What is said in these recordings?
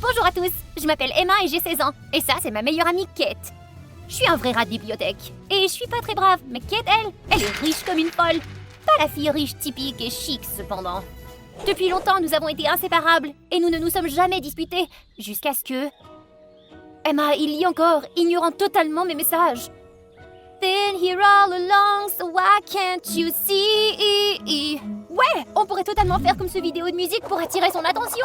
Bonjour à tous, je m'appelle Emma et j'ai 16 ans. Et ça, c'est ma meilleure amie Kate. Je suis un vrai rat de bibliothèque. Et je suis pas très brave, mais Kate, elle est riche comme une folle. Pas la fille riche typique et chic, cependant. Depuis longtemps, nous avons été inséparables, et nous ne nous sommes jamais disputés, jusqu'à ce que... Emma, il lit encore, ignorant totalement mes messages. Been here all along, so why can't you see? Ouais, on pourrait totalement faire comme ce vidéo de musique pour attirer son attention.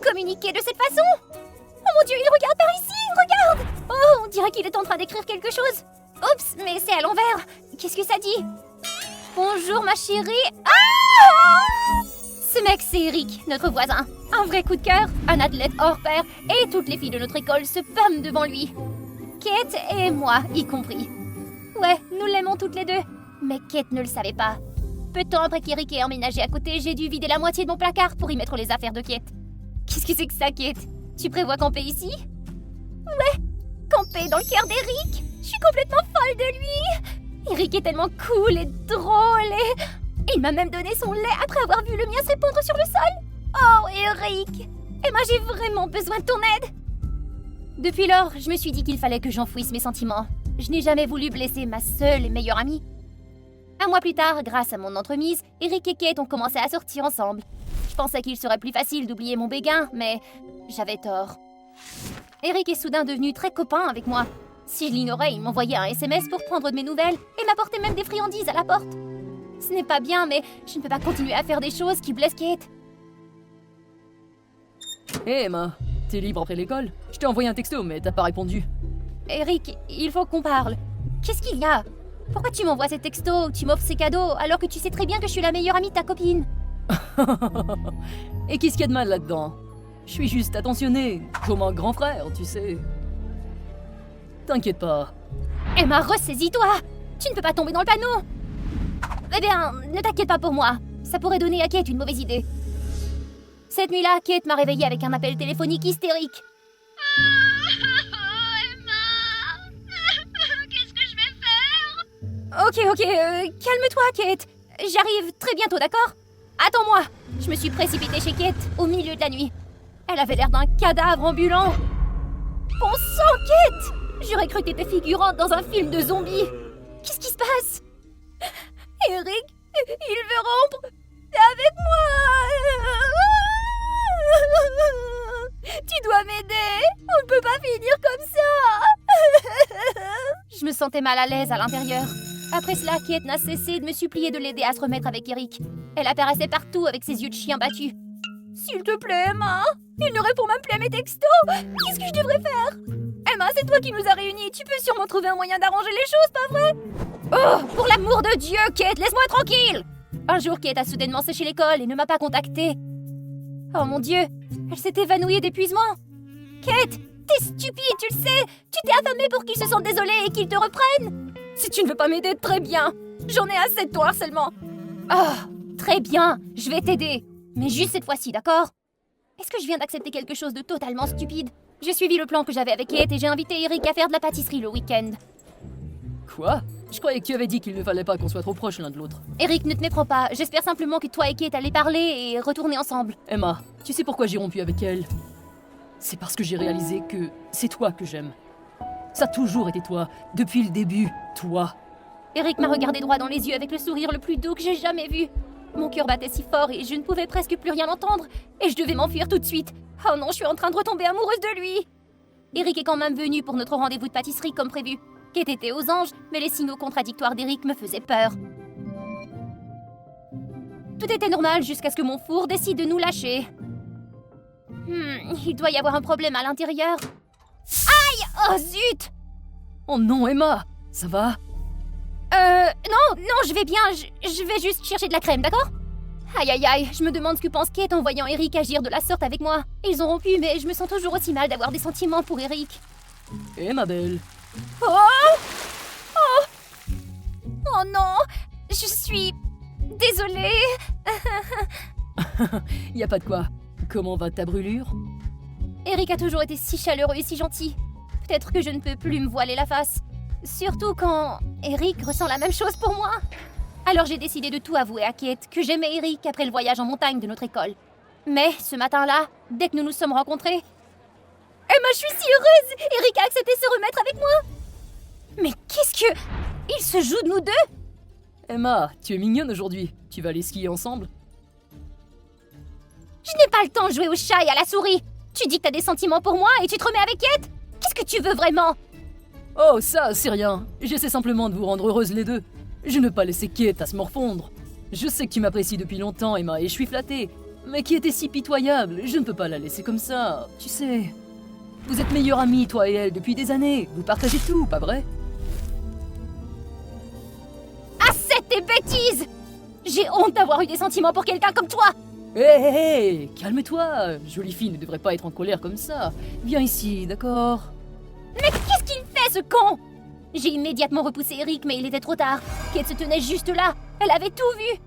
Communiquer de cette façon. Oh mon Dieu, il regarde par ici, regarde. Oh, on dirait qu'il est en train d'écrire quelque chose. Oups, mais c'est à l'envers. Qu'est-ce que ça dit? Bonjour ma chérie. Ah! Ce mec, c'est Eric, notre voisin. Un vrai coup de cœur, un athlète hors pair, et toutes les filles de notre école se pâment devant lui. Kate et moi, y compris. Ouais, nous l'aimons toutes les deux. Mais Kate ne le savait pas. Peu de temps après qu'Eric ait emménagé à côté, j'ai dû vider la moitié de mon placard pour y mettre les affaires de Kate. Qu'est-ce que c'est que ça, Kate? Tu prévois camper ici? Ouais, camper dans le cœur d'Eric. Je suis complètement folle de lui. Eric est tellement cool et drôle et... Il m'a même donné son lait après avoir vu le mien s'épandre sur le sol. Oh, Eric! Emma, j'ai vraiment besoin de ton aide. Depuis lors, je me suis dit qu'il fallait que j'enfouisse mes sentiments. Je n'ai jamais voulu blesser ma seule et meilleure amie. Un mois plus tard, grâce à mon entremise, Eric et Kate ont commencé à sortir ensemble. Je pensais qu'il serait plus facile d'oublier mon béguin, mais j'avais tort. Eric est soudain devenu très copain avec moi. Si je l'ignorais, il m'envoyait un SMS pour prendre de mes nouvelles et m'apporter même des friandises à la porte. Ce n'est pas bien, mais je ne peux pas continuer à faire des choses qui blessent Kate. Hé Emma, t'es libre après l'école? Je t'ai envoyé un texto, mais t'as pas répondu. Eric, il faut qu'on parle. Qu'est-ce qu'il y a? Pourquoi tu m'envoies ces textos ou tu m'offres ces cadeaux alors que tu sais très bien que je suis la meilleure amie de ta copine? Et qu'est-ce qu'il y a de mal là-dedans? Je suis juste attentionné, comme un grand frère, tu sais. T'inquiète pas. Emma, ressaisis-toi! Tu ne peux pas tomber dans le panneau! Eh bien, ne t'inquiète pas pour moi. Ça pourrait donner à Kate une mauvaise idée. Cette nuit-là, Kate m'a réveillée avec un appel téléphonique hystérique. Emma, qu'est-ce que je vais faire? Ok, calme-toi, Kate. J'arrive très bientôt, d'accord? Attends-moi. Je me suis précipitée chez Kate au milieu de la nuit. Elle avait l'air d'un cadavre ambulant. Bon sang, Kate! J'aurais cru que t'étais figurante dans un film de zombies. Qu'est-ce qui se passe? Eric, il veut rompre avec moi. Tu dois m'aider. On ne peut pas finir comme ça. Je me sentais mal à l'aise à l'intérieur. Après cela, Kate n'a cessé de me supplier de l'aider à se remettre avec Eric. Elle apparaissait partout avec ses yeux de chien battus. S'il te plaît, Emma. Il ne répond même plus à mes textos. Qu'est-ce que je devrais faire? Emma, c'est toi qui nous as réunis. Tu peux sûrement trouver un moyen d'arranger les choses, pas vrai? Oh, pour l'amour de Dieu, Kate, laisse-moi tranquille! Un jour, Kate a soudainement séché l'école et ne m'a pas contactée. Oh mon Dieu, elle s'est évanouie d'épuisement. Kate, t'es stupide, tu le sais. Tu t'es affamée pour qu'ils se sentent désolés et qu'ils te reprennent. Si tu ne veux pas m'aider, très bien. J'en ai assez de ton harcèlement. Oh, très bien, je vais t'aider. Mais juste cette fois-ci, d'accord? Est-ce que je viens d'accepter quelque chose de totalement stupide? J'ai suivi le plan que j'avais avec Kate et j'ai invité Eric à faire de la pâtisserie le week-end. Quoi? Je croyais que tu avais dit qu'il ne fallait pas qu'on soit trop proches l'un de l'autre. Eric, ne te méprends pas. J'espère simplement que toi et Kate allez parler et retourner ensemble. Emma, tu sais pourquoi j'ai rompu avec elle? C'est parce que j'ai réalisé que c'est toi que j'aime. Ça a toujours été toi, depuis le début, toi. Eric m'a regardé droit dans les yeux avec le sourire le plus doux que j'ai jamais vu. Mon cœur battait si fort et je ne pouvais presque plus rien entendre. Et je devais m'enfuir tout de suite. Oh non, je suis en train de retomber amoureuse de lui. Eric est quand même venu pour notre rendez-vous de pâtisserie comme prévu. Kate était aux anges, mais les signaux contradictoires d'Eric me faisaient peur. Tout était normal jusqu'à ce que mon four décide de nous lâcher. Il doit y avoir un problème à l'intérieur. Aïe! Oh zut! Oh non, Emma! Ça va? Non, je vais bien, je vais juste chercher de la crème, d'accord? Aïe, je me demande ce que pense Kate en voyant Eric agir de la sorte avec moi. Ils ont rompu, mais je me sens toujours aussi mal d'avoir des sentiments pour Eric. Eh ma belle! Oh non! Je suis... désolée. Y a pas de quoi. Comment va ta brûlure? Eric a toujours été si chaleureux et si gentil. Peut-être que je ne peux plus me voiler la face. Surtout quand Eric ressent la même chose pour moi. Alors j'ai décidé de tout avouer à Kate, que j'aimais Eric après le voyage en montagne de notre école. Mais ce matin-là, dès que nous nous sommes rencontrés, Emma, je suis si heureuse! Eric a accepté de se remettre avec moi! Mais qu'est-ce que... Il se joue de nous deux? Emma, tu es mignonne aujourd'hui. Tu vas aller skier ensemble? Je n'ai pas le temps de jouer au chat et à la souris! Tu dis que t'as des sentiments pour moi et tu te remets avec Kate? Qu'est-ce que tu veux vraiment? Oh, ça, c'est rien. J'essaie simplement de vous rendre heureuses les deux. Je ne veux pas laisser Kate à se morfondre. Je sais que tu m'apprécies depuis longtemps, Emma, et je suis flattée. Mais Kate est si pitoyable, je ne peux pas la laisser comme ça. Tu sais, vous êtes meilleures amies, toi et elle, depuis des années. Vous partagez tout, pas vrai? Assez tes bêtises! J'ai honte d'avoir eu des sentiments pour quelqu'un comme toi! Hé, hé, hé, calme-toi. Jolie fille ne devrait pas être en colère comme ça. Viens ici, d'accord? Mais qu'est-ce qu'il fait, ce con? J'ai immédiatement repoussé Eric, mais il était trop tard. Kate se tenait juste là. Elle avait tout vu.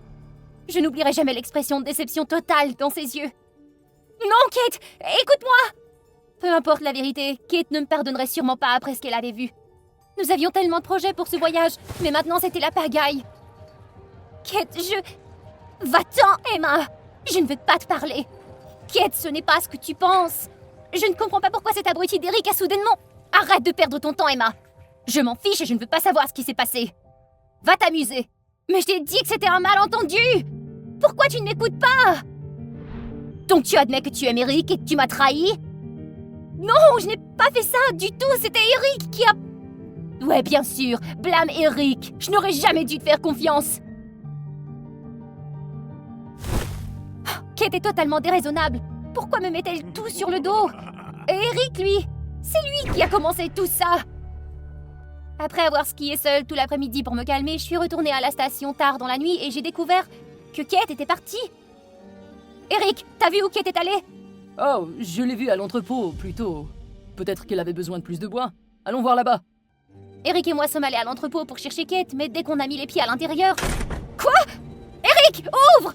Je n'oublierai jamais l'expression de déception totale dans ses yeux. Non, Kate, écoute-moi! Peu importe la vérité, Kate ne me pardonnerait sûrement pas après ce qu'elle avait vu. Nous avions tellement de projets pour ce voyage, mais maintenant c'était la pagaille. Kate, Va-t'en, Emma! Je ne veux pas te parler. Kate, ce n'est pas ce que tu penses. Je ne comprends pas pourquoi cet abruti d'Eric a soudainement... Arrête de perdre ton temps, Emma. Je m'en fiche et je ne veux pas savoir ce qui s'est passé. Va t'amuser. Mais je t'ai dit que c'était un malentendu. Pourquoi tu ne m'écoutes pas? Donc tu admets que tu aimes Eric et que tu m'as trahi? Non, je n'ai pas fait ça du tout. C'était Eric qui a... Ouais, bien sûr. Blâme Eric. Je n'aurais jamais dû te faire confiance. Kate est totalement déraisonnable. Pourquoi me met-elle tout sur le dos? Et Eric, lui, c'est lui qui a commencé tout ça. Après avoir skié seule tout l'après-midi pour me calmer, je suis retournée à la station tard dans la nuit et j'ai découvert que Kate était partie. Eric, t'as vu où Kate est allée? Oh, je l'ai vue à l'entrepôt, plutôt. Peut-être qu'elle avait besoin de plus de bois. Allons voir là-bas. Eric et moi sommes allés à l'entrepôt pour chercher Kate, mais dès qu'on a mis les pieds à l'intérieur... Quoi? Eric, ouvre!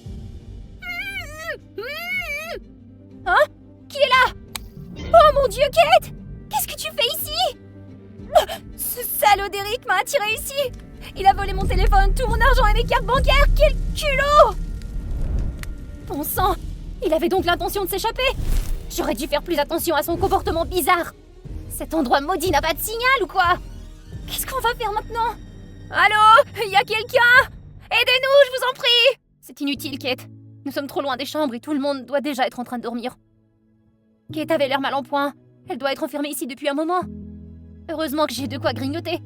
Hein? Qui est là? Oh mon Dieu, Kate! Qu'est-ce que tu fais ici? Ce salaud d'Eric m'a attiré ici! Il a volé mon téléphone, tout mon argent et mes cartes bancaires! Quel culot! Bon sang! Il avait donc l'intention de s'échapper! J'aurais dû faire plus attention à son comportement bizarre! Cet endroit maudit n'a pas de signal ou quoi? Qu'est-ce qu'on va faire maintenant? Allô? Y a quelqu'un? Aidez-nous, je vous en prie! C'est inutile, Kate. Nous sommes trop loin des chambres et tout le monde doit déjà être en train de dormir. Kate avait l'air mal en point. Elle doit être enfermée ici depuis un moment. Heureusement que j'ai de quoi grignoter.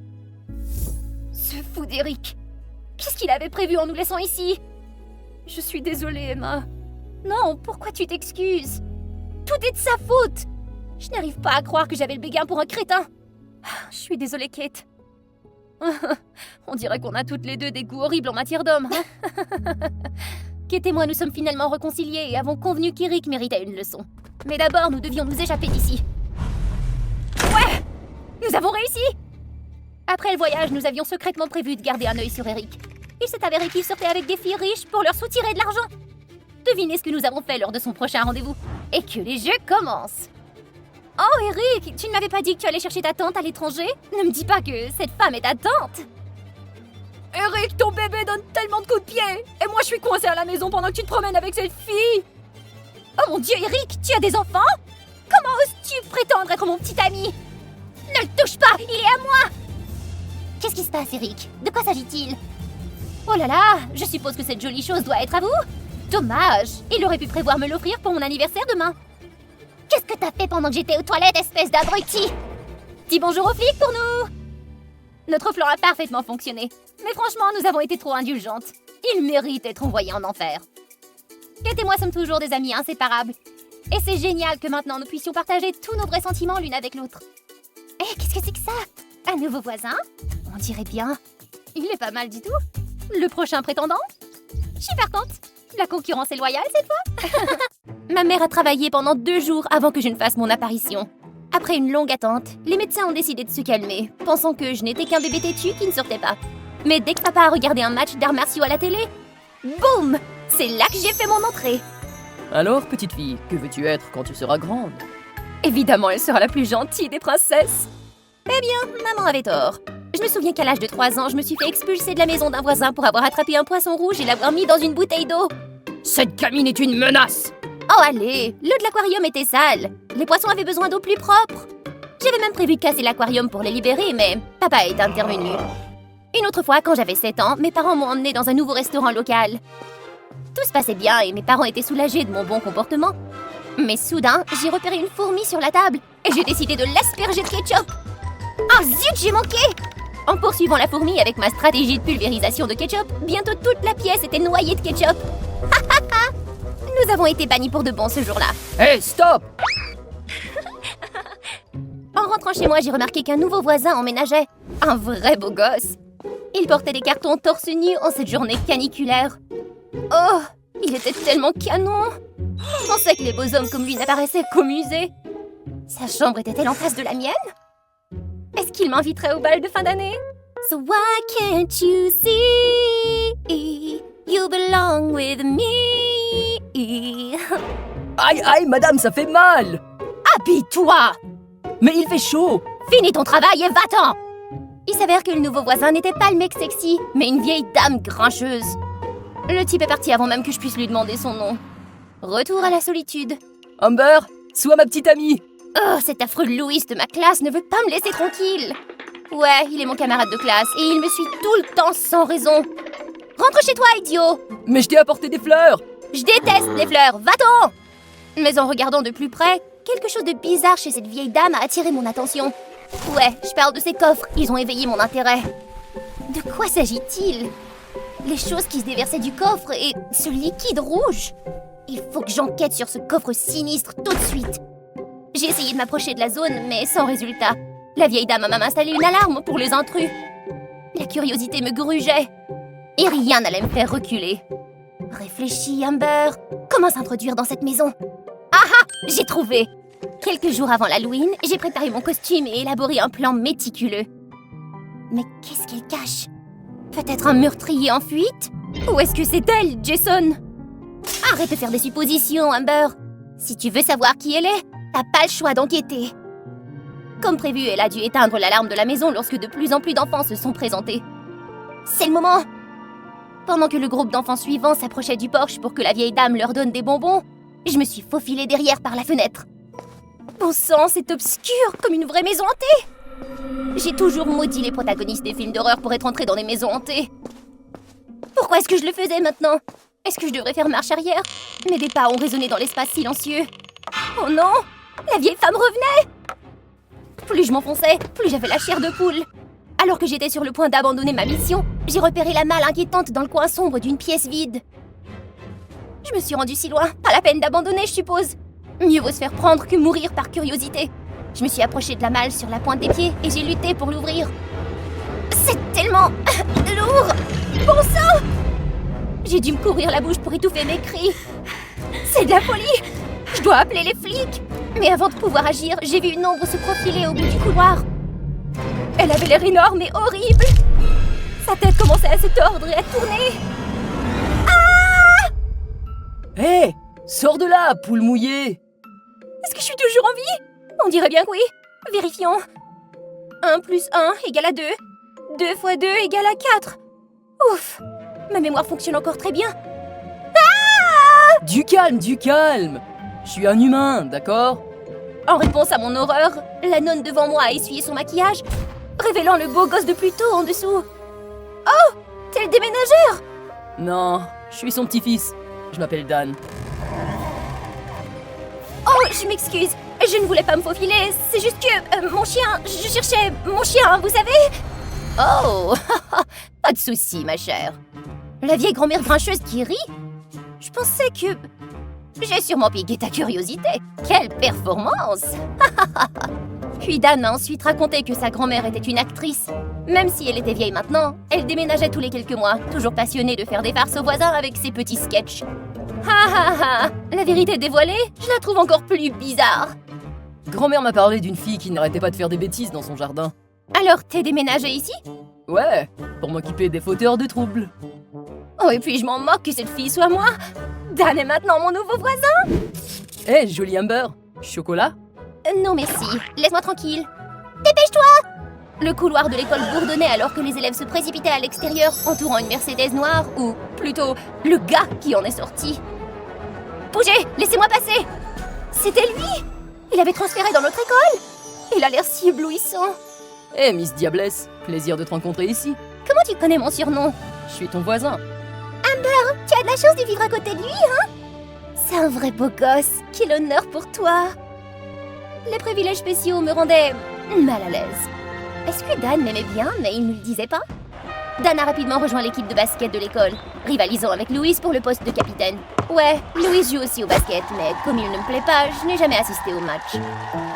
Ce fou d'Eric. Qu'est-ce qu'il avait prévu en nous laissant ici? Je suis désolée, Emma. Non, pourquoi tu t'excuses? Tout est de sa faute. Je n'arrive pas à croire que j'avais le béguin pour un crétin. Je suis désolée, Kate. On dirait qu'on a toutes les deux des goûts horribles en matière d'hommes. Hein? Kate et moi nous sommes finalement réconciliés et avons convenu qu'Eric méritait une leçon. Mais d'abord, nous devions nous échapper d'ici. Ouais! Nous avons réussi! Après le voyage, nous avions secrètement prévu de garder un œil sur Eric. Il s'est avéré qu'il sortait avec des filles riches pour leur soutirer de l'argent. Devinez ce que nous avons fait lors de son prochain rendez-vous. Et que les jeux commencent. Oh, Eric, tu ne m'avais pas dit que tu allais chercher ta tante à l'étranger? Ne me dis pas que cette femme est ta tante. Eric, ton bébé donne tellement de coups de pied. Et moi, je suis coincée à la maison pendant que tu te promènes avec cette fille. Oh mon Dieu, Eric, tu as des enfants? Comment oses-tu prétendre être mon petit ami? Ne le touche pas, il est à moi. Qu'est-ce qui se passe, Eric? De quoi s'agit-il? Oh là là, je suppose que cette jolie chose doit être à vous? Dommage, il aurait pu prévoir me l'offrir pour mon anniversaire demain. Qu'est-ce que t'as fait pendant que j'étais aux toilettes, espèce d'abruti? Dis bonjour aux flics pour nous. Notre plan a parfaitement fonctionné. Mais franchement, nous avons été trop indulgentes. Il mérite d'être envoyé en enfer. Kate et moi sommes toujours des amis inséparables. Et c'est génial que maintenant nous puissions partager tous nos vrais sentiments l'une avec l'autre. Eh, qu'est-ce que c'est que ça? Un nouveau voisin? On dirait bien. Il est pas mal du tout. Le prochain prétendant? Je suis partante. La concurrence est loyale cette fois. Ma mère a travaillé pendant 2 jours avant que je ne fasse mon apparition. Après une longue attente, les médecins ont décidé de se calmer, pensant que je n'étais qu'un bébé têtu qui ne sortait pas. Mais dès que papa a regardé un match d'arts martiaux à la télé, boum! C'est là que j'ai fait mon entrée. Alors, petite fille, que veux-tu être quand tu seras grande? Évidemment, elle sera la plus gentille des princesses. Eh bien, maman avait tort. Je me souviens qu'à l'âge de 3 ans, je me suis fait expulser de la maison d'un voisin pour avoir attrapé un poisson rouge et l'avoir mis dans une bouteille d'eau. Cette gamine est une menace! Oh allez, l'eau de l'aquarium était sale. Les poissons avaient besoin d'eau plus propre. J'avais même prévu de casser l'aquarium pour les libérer, mais papa est intervenu. Une autre fois, quand j'avais 7 ans, mes parents m'ont emmené dans un nouveau restaurant local. Tout se passait bien et mes parents étaient soulagés de mon bon comportement. Mais soudain, j'ai repéré une fourmi sur la table et j'ai décidé de l'asperger de ketchup. Ah zut, j'ai manqué! En poursuivant la fourmi avec ma stratégie de pulvérisation de ketchup, bientôt toute la pièce était noyée de ketchup. Nous avons été bannis pour de bon ce jour-là. Hé, stop! En rentrant chez moi, j'ai remarqué qu'un nouveau voisin emménageait. Un vrai beau gosse. Il portait des cartons torse nu en cette journée caniculaire. Oh, il était tellement canon. Je pensais que les beaux hommes comme lui n'apparaissaient qu'au musée. Sa chambre était-elle en face de la mienne? Est-ce qu'il m'inviterait au bal de fin d'année? So why can't you see? You belong with me. Aïe, aïe, madame, ça fait mal! Habille-toi! Mais il fait chaud! Finis ton travail et va-t'en! Il s'avère que le nouveau voisin n'était pas le mec sexy, mais une vieille dame grincheuse. Le type est parti avant même que je puisse lui demander son nom. Retour à la solitude. Amber, sois ma petite amie! Oh, cet affreux Louis de ma classe ne veut pas me laisser tranquille. Ouais, il est mon camarade de classe et il me suit tout le temps sans raison. Rentre chez toi, idiot! Mais je t'ai apporté des fleurs! Je déteste les fleurs, va-t'en! Mais en regardant de plus près, quelque chose de bizarre chez cette vieille dame a attiré mon attention. Ouais, je parle de ces coffres, ils ont éveillé mon intérêt. De quoi s'agit-il? Les choses qui se déversaient du coffre et ce liquide rouge. Il faut que j'enquête sur ce coffre sinistre tout de suite. J'ai essayé de m'approcher de la zone, mais sans résultat. La vieille dame a même installé une alarme pour les intrus. La curiosité me grugeait. Et rien n'allait me faire reculer. Réfléchis, Amber. Comment s'introduire dans cette maison? Ah ah, j'ai trouvé! Quelques jours avant l'Halloween, j'ai préparé mon costume et élaboré un plan méticuleux. Mais qu'est-ce qu'elle cache? Peut-être un meurtrier en fuite? Ou est-ce que c'est elle, Jason? Arrête de faire des suppositions, Amber. Si tu veux savoir qui elle est, t'as pas le choix d'enquêter. Comme prévu, elle a dû éteindre l'alarme de la maison lorsque de plus en plus d'enfants se sont présentés. C'est le moment! Pendant que le groupe d'enfants suivants s'approchait du porche pour que la vieille dame leur donne des bonbons, je me suis faufilée derrière par la fenêtre. Bon sang, c'est obscur, comme une vraie maison hantée! J'ai toujours maudit les protagonistes des films d'horreur pour être entrés dans les maisons hantées. Pourquoi est-ce que je le faisais maintenant? Est-ce que je devrais faire marche arrière? Mais des pas ont résonné dans l'espace silencieux. Oh non! La vieille femme revenait! Plus je m'enfonçais, plus j'avais la chair de poule. Alors que j'étais sur le point d'abandonner ma mission, j'ai repéré la malle inquiétante dans le coin sombre d'une pièce vide. Je me suis rendue si loin, pas la peine d'abandonner, je suppose. Mieux vaut se faire prendre que mourir par curiosité. Je me suis approchée de la malle sur la pointe des pieds et j'ai lutté pour l'ouvrir. C'est tellement lourd! Bon sang! J'ai dû me couvrir la bouche pour étouffer mes cris. C'est de la folie! Je dois appeler les flics! Mais avant de pouvoir agir, j'ai vu une ombre se profiler au bout du couloir. Elle avait l'air énorme et horrible. Sa tête commençait à se tordre et à tourner. Hé, sors de là, poule mouillée! Est-ce que je suis toujours en vie? On dirait bien que oui. Vérifions. 1 + 1 = 2. 2 × 2 = 4. Ouf! Ma mémoire fonctionne encore très bien. Du calme, du calme! Je suis un humain, d'accord? En réponse à mon horreur, la nonne devant moi a essuyé son maquillage, révélant le beau gosse de plus tôt en dessous. Oh! T'es le déménageur! Non, je suis son petit-fils. Je m'appelle Dan. Oh, je m'excuse. Je ne voulais pas me faufiler. C'est juste que mon chien... Je cherchais mon chien, vous savez? Oh! Pas de souci, ma chère. La vieille grand-mère grincheuse qui rit? Je pensais que... J'ai sûrement piqué ta curiosité. Quelle performance! Puis Dan a ensuite raconté que sa grand-mère était une actrice. Même si elle était vieille maintenant, elle déménageait tous les quelques mois, toujours passionnée de faire des farces aux voisins avec ses petits sketchs. Ha ha ha! La vérité dévoilée, je la trouve encore plus bizarre. Grand-mère m'a parlé d'une fille qui n'arrêtait pas de faire des bêtises dans son jardin. Alors t'es déménagé ici? Ouais, pour m'occuper des fauteurs de troubles. Oh, et puis je m'en moque que cette fille soit moi. Dan est maintenant mon nouveau voisin. Hé, jolie Amber, chocolat? Non merci, laisse-moi tranquille. Dépêche-toi! Le couloir de l'école bourdonnait alors que les élèves se précipitaient à l'extérieur, entourant une Mercedes noire, ou plutôt le gars qui en est sorti. Bougez! Laissez-moi passer! C'était lui! Il avait transféré dans notre école! Il a l'air si éblouissant! Eh, Miss Diablesse, plaisir de te rencontrer ici. Comment tu connais mon surnom? Je suis ton voisin. Tu as de la chance de vivre à côté de lui, hein? C'est un vrai beau gosse! Quel honneur pour toi! Les privilèges spéciaux me rendaient mal à l'aise. Est-ce que Dan m'aimait bien, mais il ne le disait pas? Dan a rapidement rejoint l'équipe de basket de l'école, rivalisant avec Louis pour le poste de capitaine. Ouais, Louis joue aussi au basket, mais comme il ne me plaît pas, je n'ai jamais assisté au match.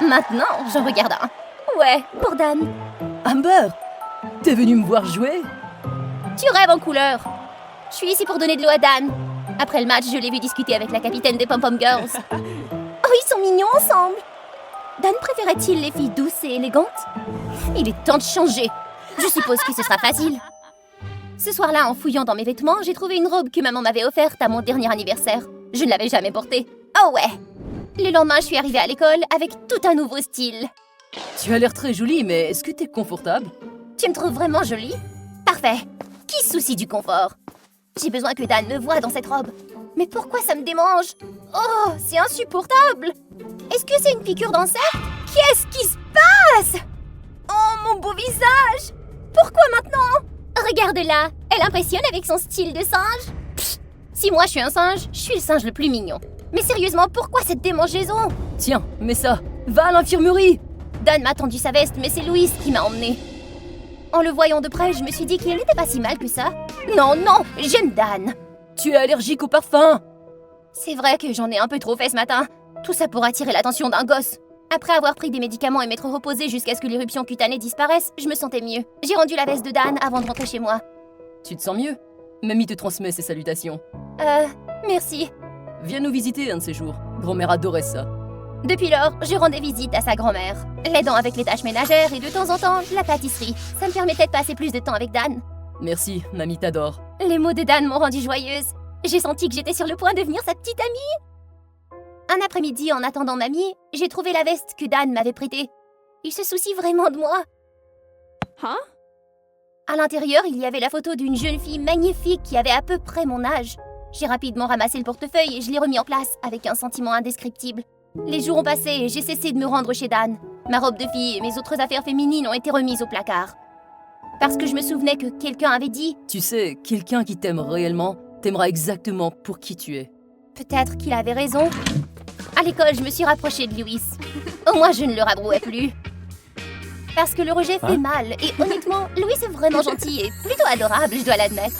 Maintenant, j'en regarde un. Ouais, pour Dan. Amber, t'es venu me voir jouer? Tu rêves en couleur. Je suis ici pour donner de l'eau à Dan. Après le match, je l'ai vu discuter avec la capitaine des Pom-Pom Girls. Oh, ils sont mignons ensemble. Dan préférait-il les filles douces et élégantes? Il est temps de changer. Je suppose que ce sera facile. Ce soir-là, en fouillant dans mes vêtements, j'ai trouvé une robe que maman m'avait offerte à mon dernier anniversaire. Je ne l'avais jamais portée. Oh ouais! Le lendemain, je suis arrivée à l'école avec tout un nouveau style. Tu as l'air très jolie, mais est-ce que t'es confortable? Tu me trouves vraiment jolie? Parfait. Qui se soucie du confort? J'ai besoin que Dan me voie dans cette robe. Mais pourquoi ça me démange? Oh, c'est insupportable! Est-ce que c'est une piqûre d'insecte? Qu'est-ce qui se passe? Oh, mon beau visage! Pourquoi maintenant? Regarde-la, elle impressionne avec son style de singe. Pfff, si moi je suis un singe, je suis le singe le plus mignon. Mais sérieusement, pourquoi cette démangeaison? Tiens, mets ça. Va à l'infirmerie. Dan m'a tendu sa veste, mais c'est Louise qui m'a emmenée. En le voyant de près, je me suis dit qu'il n'était pas si mal que ça. Non, non, j'aime Dan. Tu es allergique au parfum. C'est vrai que j'en ai un peu trop fait ce matin. Tout ça pour attirer l'attention d'un gosse. Après avoir pris des médicaments et m'être reposée jusqu'à ce que l'éruption cutanée disparaisse, je me sentais mieux. J'ai rendu la veste de Dan avant de rentrer chez moi. Tu te sens mieux? Mamie te transmet ses salutations. Merci. Viens nous visiter un de ces jours. Grand-mère adorait ça. Depuis lors, je rendais visite à sa grand-mère, l'aidant avec les tâches ménagères et de temps en temps, la pâtisserie. Ça me permettait de passer plus de temps avec Dan. Merci, mamie t'adore. Les mots de Dan m'ont rendue joyeuse. J'ai senti que j'étais sur le point de devenir sa petite amie. Un après-midi, en attendant mamie, j'ai trouvé la veste que Dan m'avait prêtée. Il se soucie vraiment de moi. Hein? À l'intérieur, il y avait la photo d'une jeune fille magnifique qui avait à peu près mon âge. J'ai rapidement ramassé le portefeuille et je l'ai remis en place avec un sentiment indescriptible. Les jours ont passé et j'ai cessé de me rendre chez Dan. Ma robe de fille et mes autres affaires féminines ont été remises au placard. Parce que je me souvenais que quelqu'un avait dit Tu sais, quelqu'un qui t'aime réellement t'aimera exactement pour qui tu es. peut-être qu'il avait raison. À l'école, je me suis rapprochée de Louis. Au moins, je ne le rabrouais plus. Parce que le rejet fait mal. Et honnêtement, Louis est vraiment gentil et plutôt adorable, je dois l'admettre.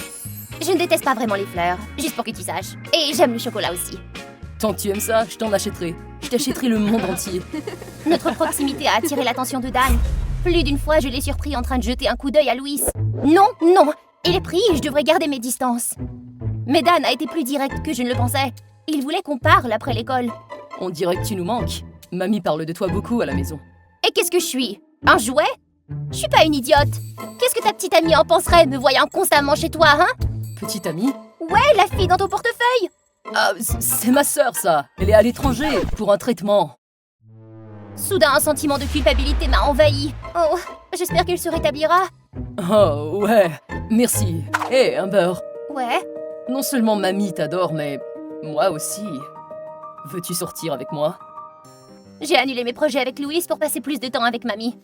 Je ne déteste pas vraiment les fleurs, juste pour que tu saches. Et j'aime le chocolat aussi. Tant que tu aimes ça, je t'en achèterai. Je t'achèterai le monde entier. Notre proximité a attiré l'attention de Dan. Plus d'une fois, je l'ai surpris en train de jeter un coup d'œil à Louis. Non, non, il est pris et je devrais garder mes distances. Mais Dan a été plus direct que je ne le pensais. Il voulait qu'on parle après l'école. On dirait que tu nous manques. Mamie parle de toi beaucoup à la maison. Et qu'est-ce que je suis? Un jouet? Je suis pas une idiote. Qu'est-ce que ta petite amie en penserait, me voyant constamment chez toi, hein? Petite amie? Ouais, la fille dans ton portefeuille. Ah, c'est ma sœur, ça. Elle est à l'étranger pour un traitement. Soudain, un sentiment de culpabilité m'a envahi. Oh, j'espère qu'elle se rétablira. Oh, ouais. Merci. Hé, Amber. Ouais. Non seulement mamie t'adore, mais moi aussi. Veux-tu sortir avec moi? J'ai annulé mes projets avec Louis pour passer plus de temps avec mamie.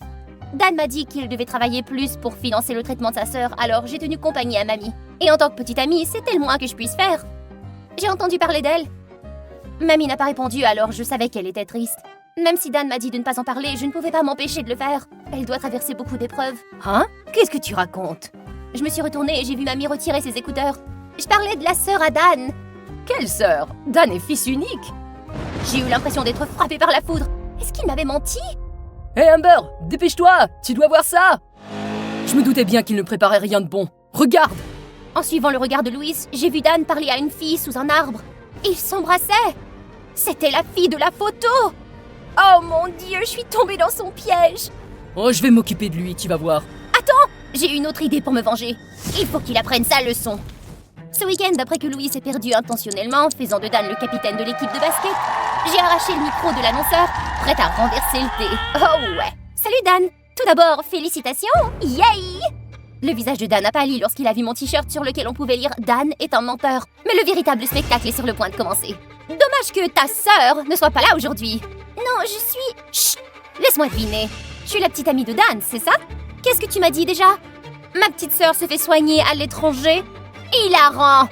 Dan m'a dit qu'il devait travailler plus pour financer le traitement de sa sœur, alors j'ai tenu compagnie à mamie. Et en tant que petite amie, c'était le moins que je puisse faire. J'ai entendu parler d'elle. Mamie n'a pas répondu, alors je savais qu'elle était triste. Même si Dan m'a dit de ne pas en parler, je ne pouvais pas m'empêcher de le faire. Elle doit traverser beaucoup d'épreuves. Hein? Qu'est-ce que tu racontes? Je me suis retournée et j'ai vu mamie retirer ses écouteurs. Je parlais de la sœur à Dan. Quelle sœur? Dan est fils unique. J'ai eu l'impression d'être frappée par la foudre. Est-ce qu'il m'avait menti? Hé Amber, dépêche-toi, tu dois voir ça. Je me doutais bien qu'il ne préparait rien de bon. Regarde. En suivant le regard de Louis, j'ai vu Dan parler à une fille sous un arbre. Ils s'embrassaient. C'était la fille de la photo. Oh mon Dieu, je suis tombée dans son piège. Oh, je vais m'occuper de lui, tu vas voir. Attends, j'ai une autre idée pour me venger. Il faut qu'il apprenne sa leçon. Ce week-end, après que Louis s'est perdu intentionnellement, faisant de Dan le capitaine de l'équipe de basket, j'ai arraché le micro de l'annonceur, prête à renverser le thé. Oh ouais. Salut Dan. Tout d'abord, félicitations. Yay! Le visage de Dan a pâli lorsqu'il a vu mon t-shirt sur lequel on pouvait lire « Dan est un menteur ». Mais le véritable spectacle est sur le point de commencer. Dommage dommage que ta sœur ne soit pas là aujourd'hui. Non, je suis... Chut! Laisse-moi deviner. Je suis la petite amie de Dan, c'est ça? Qu'est-ce que tu m'as dit déjà? Ma petite sœur se fait soigner à l'étranger? Hilarant!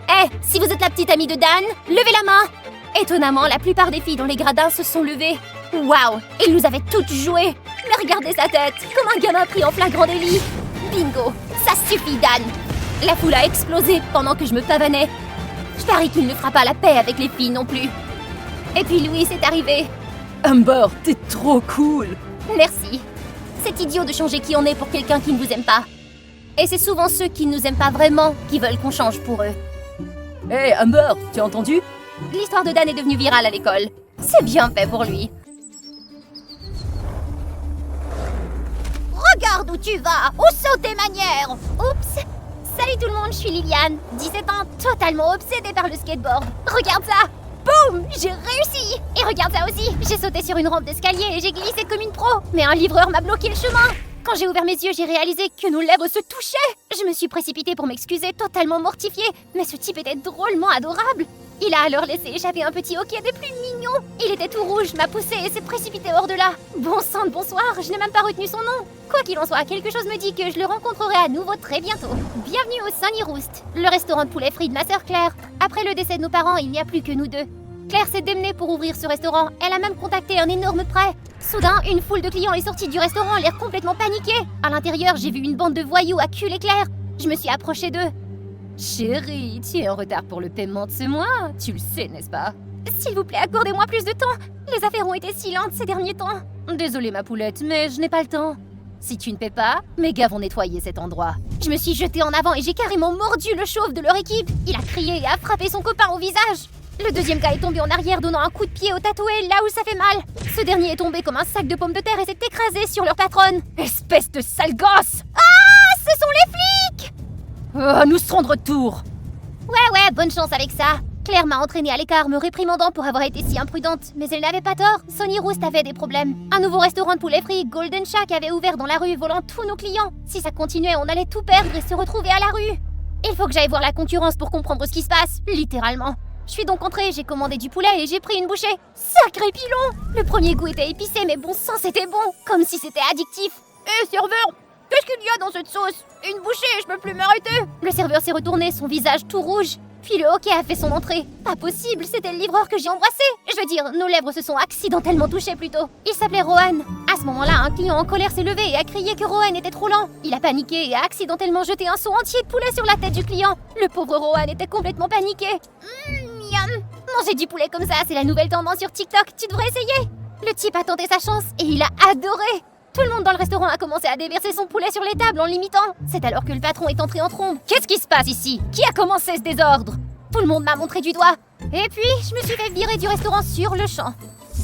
Eh, si vous êtes la petite amie de Dan, levez la main! Étonnamment, la plupart des filles dans les gradins se sont levées. Waouh! Il nous avait toutes joué! Mais regardez sa tête, comme un gamin pris en flagrant délit! Bingo! Ça suffit, Dan! La foule a explosé pendant que je me pavanais. Je parie qu'il ne fera pas la paix avec les filles non plus. Et puis Louis est arrivé. Amber, t'es trop cool. Merci. C'est idiot de changer qui on est pour quelqu'un qui ne vous aime pas. Et c'est souvent ceux qui ne nous aiment pas vraiment qui veulent qu'on change pour eux. Hé, Amber, tu as entendu? L'histoire de Dan est devenue virale à l'école. C'est bien fait pour lui. Regarde où tu vas! Où sont tes manières? Oups! Salut tout le monde, je suis Liliane, 17 ans, totalement obsédée par le skateboard. Regarde ça! Boum! J'ai réussi! Et regarde ça aussi! J'ai sauté sur une rampe d'escalier et j'ai glissé comme une pro. Mais un livreur m'a bloqué le chemin. Quand j'ai ouvert mes yeux, j'ai réalisé que nos lèvres se touchaient. Je me suis précipitée pour m'excuser, totalement mortifiée. Mais ce type était drôlement adorable. Il a alors laissé échapper un petit hoquet des plus mignons. Il était tout rouge, m'a poussé et s'est précipité hors de là. Bon sang de bonsoir, je n'ai même pas retenu son nom. Quoi qu'il en soit, quelque chose me dit que je le rencontrerai à nouveau très bientôt. Bienvenue au Sunny Roost, le restaurant de poulet frit de ma sœur Claire. Après le décès de nos parents, il n'y a plus que nous deux. Claire s'est démenée pour ouvrir ce restaurant. Elle a même contacté un énorme prêt. Soudain, une foule de clients est sortie du restaurant, l'air complètement paniqué. À l'intérieur, j'ai vu une bande de voyous acculer Claire. Je me suis approchée d'eux. Chérie, tu es en retard pour le paiement de ce mois. Tu le sais, n'est-ce pas? S'il vous plaît, accordez-moi plus de temps. Les affaires ont été si lentes ces derniers temps. Désolée, ma poulette, mais je n'ai pas le temps. Si tu ne paies pas, mes gars vont nettoyer cet endroit. Je me suis jetée en avant et j'ai carrément mordu le chauve de leur équipe. Il a crié et a frappé son copain au visage. Le deuxième gars est tombé en arrière, donnant un coup de pied au tatoué là où ça fait mal. Ce dernier est tombé comme un sac de pommes de terre et s'est écrasé sur leur patronne. Espèce de sale gosse! Ah, ce sont les flics! Oh, nous serons de retour. Ouais, bonne chance avec ça. Claire m'a entraînée à l'écart, me réprimandant pour avoir été si imprudente. Mais elle n'avait pas tort, Sunny Roost avait des problèmes. Un nouveau restaurant de poulet frit, Golden Shack, avait ouvert dans la rue, volant tous nos clients. Si ça continuait, on allait tout perdre et se retrouver à la rue. Il faut que j'aille voir la concurrence pour comprendre ce qui se passe, littéralement. Je suis donc entrée, j'ai commandé du poulet et j'ai pris une bouchée. Sacré pilon! Le premier goût était épicé, mais bon sang, c'était bon, comme si c'était addictif. Hé, serveur! Qu'est-ce qu'il y a dans cette sauce? Une bouchée, je peux plus m'arrêter! Le serveur s'est retourné, son visage tout rouge. Puis le hockey a fait son entrée. Pas possible, c'était le livreur que j'ai embrassé. Je veux dire, nos lèvres se sont accidentellement touchées plutôt. Il s'appelait Rohan. À ce moment-là, un client en colère s'est levé et a crié que Rohan était trop lent. Il a paniqué et a accidentellement jeté un seau entier de poulet sur la tête du client. Le pauvre Rohan était complètement paniqué. Miam. Manger du poulet comme ça, c'est la nouvelle tendance sur TikTok. Tu devrais essayer. Le type a tenté sa chance et il a adoré. Tout le monde dans le restaurant a commencé à déverser son poulet sur les tables en l'imitant. C'est alors que le patron est entré en trombe. Qu'est-ce qui se passe ici? Qui a commencé ce désordre? Tout le monde m'a montré du doigt. Et puis, je me suis fait virer du restaurant sur le champ.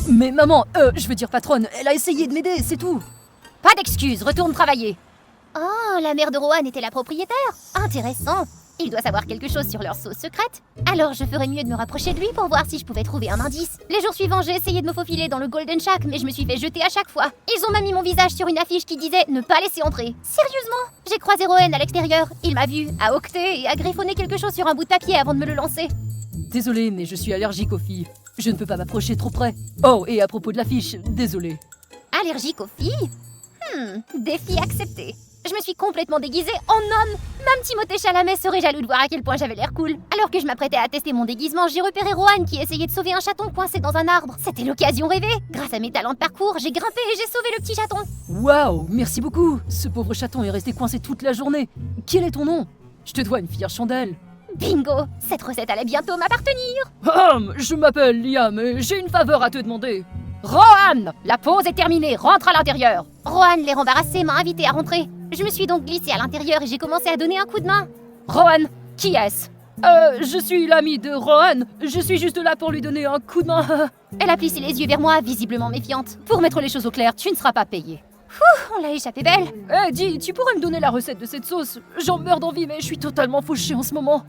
Mais maman, je veux dire patronne, elle a essayé de m'aider, c'est tout. Pas d'excuses, retourne travailler. Oh, la mère de Rohan était la propriétaire. Intéressant. Il doit savoir quelque chose sur leur sauce secrète. Alors je ferais mieux de me rapprocher de lui pour voir si je pouvais trouver un indice. Les jours suivants, j'ai essayé de me faufiler dans le Golden Shack, mais je me suis fait jeter à chaque fois. Ils ont même mis mon visage sur une affiche qui disait « Ne pas laisser entrer ». Sérieusement? J'ai croisé Rohan à l'extérieur. Il m'a vu, a octé et a griffonné quelque chose sur un bout de papier avant de me le lancer. Désolé, mais je suis allergique aux filles. Je ne peux pas m'approcher trop près. Oh, et à propos de l'affiche, désolé. Allergique aux filles? Défi accepté. Je me suis complètement déguisée en homme. Même Timothée Chalamet serait jaloux de voir à quel point j'avais l'air cool. Alors que je m'apprêtais à tester mon déguisement, j'ai repéré Rohan qui essayait de sauver un chaton coincé dans un arbre. C'était l'occasion rêvée. Grâce à mes talents de parcours, j'ai grimpé et j'ai sauvé le petit chaton. Waouh, merci beaucoup. Ce pauvre chaton est resté coincé toute la journée. Quel est ton nom? Je te dois une fière chandelle. Bingo! Cette recette allait bientôt m'appartenir. Je m'appelle Liam et j'ai une faveur à te demander. Rohan! La pause est terminée, rentre à l'intérieur. Rohan, l'air embarrassé, m'a invité à rentrer. Je me suis donc glissée à l'intérieur et j'ai commencé à donner un coup de main. Rohan, qui est-ce? Je suis l'ami de Rohan. Je suis juste là pour lui donner un coup de main. Elle a plissé les yeux vers moi, visiblement méfiante. Pour mettre les choses au clair, tu ne seras pas payé. On l'a échappé belle. Dis, tu pourrais me donner la recette de cette sauce? J'en meurs d'envie, mais je suis totalement fauchée en ce moment.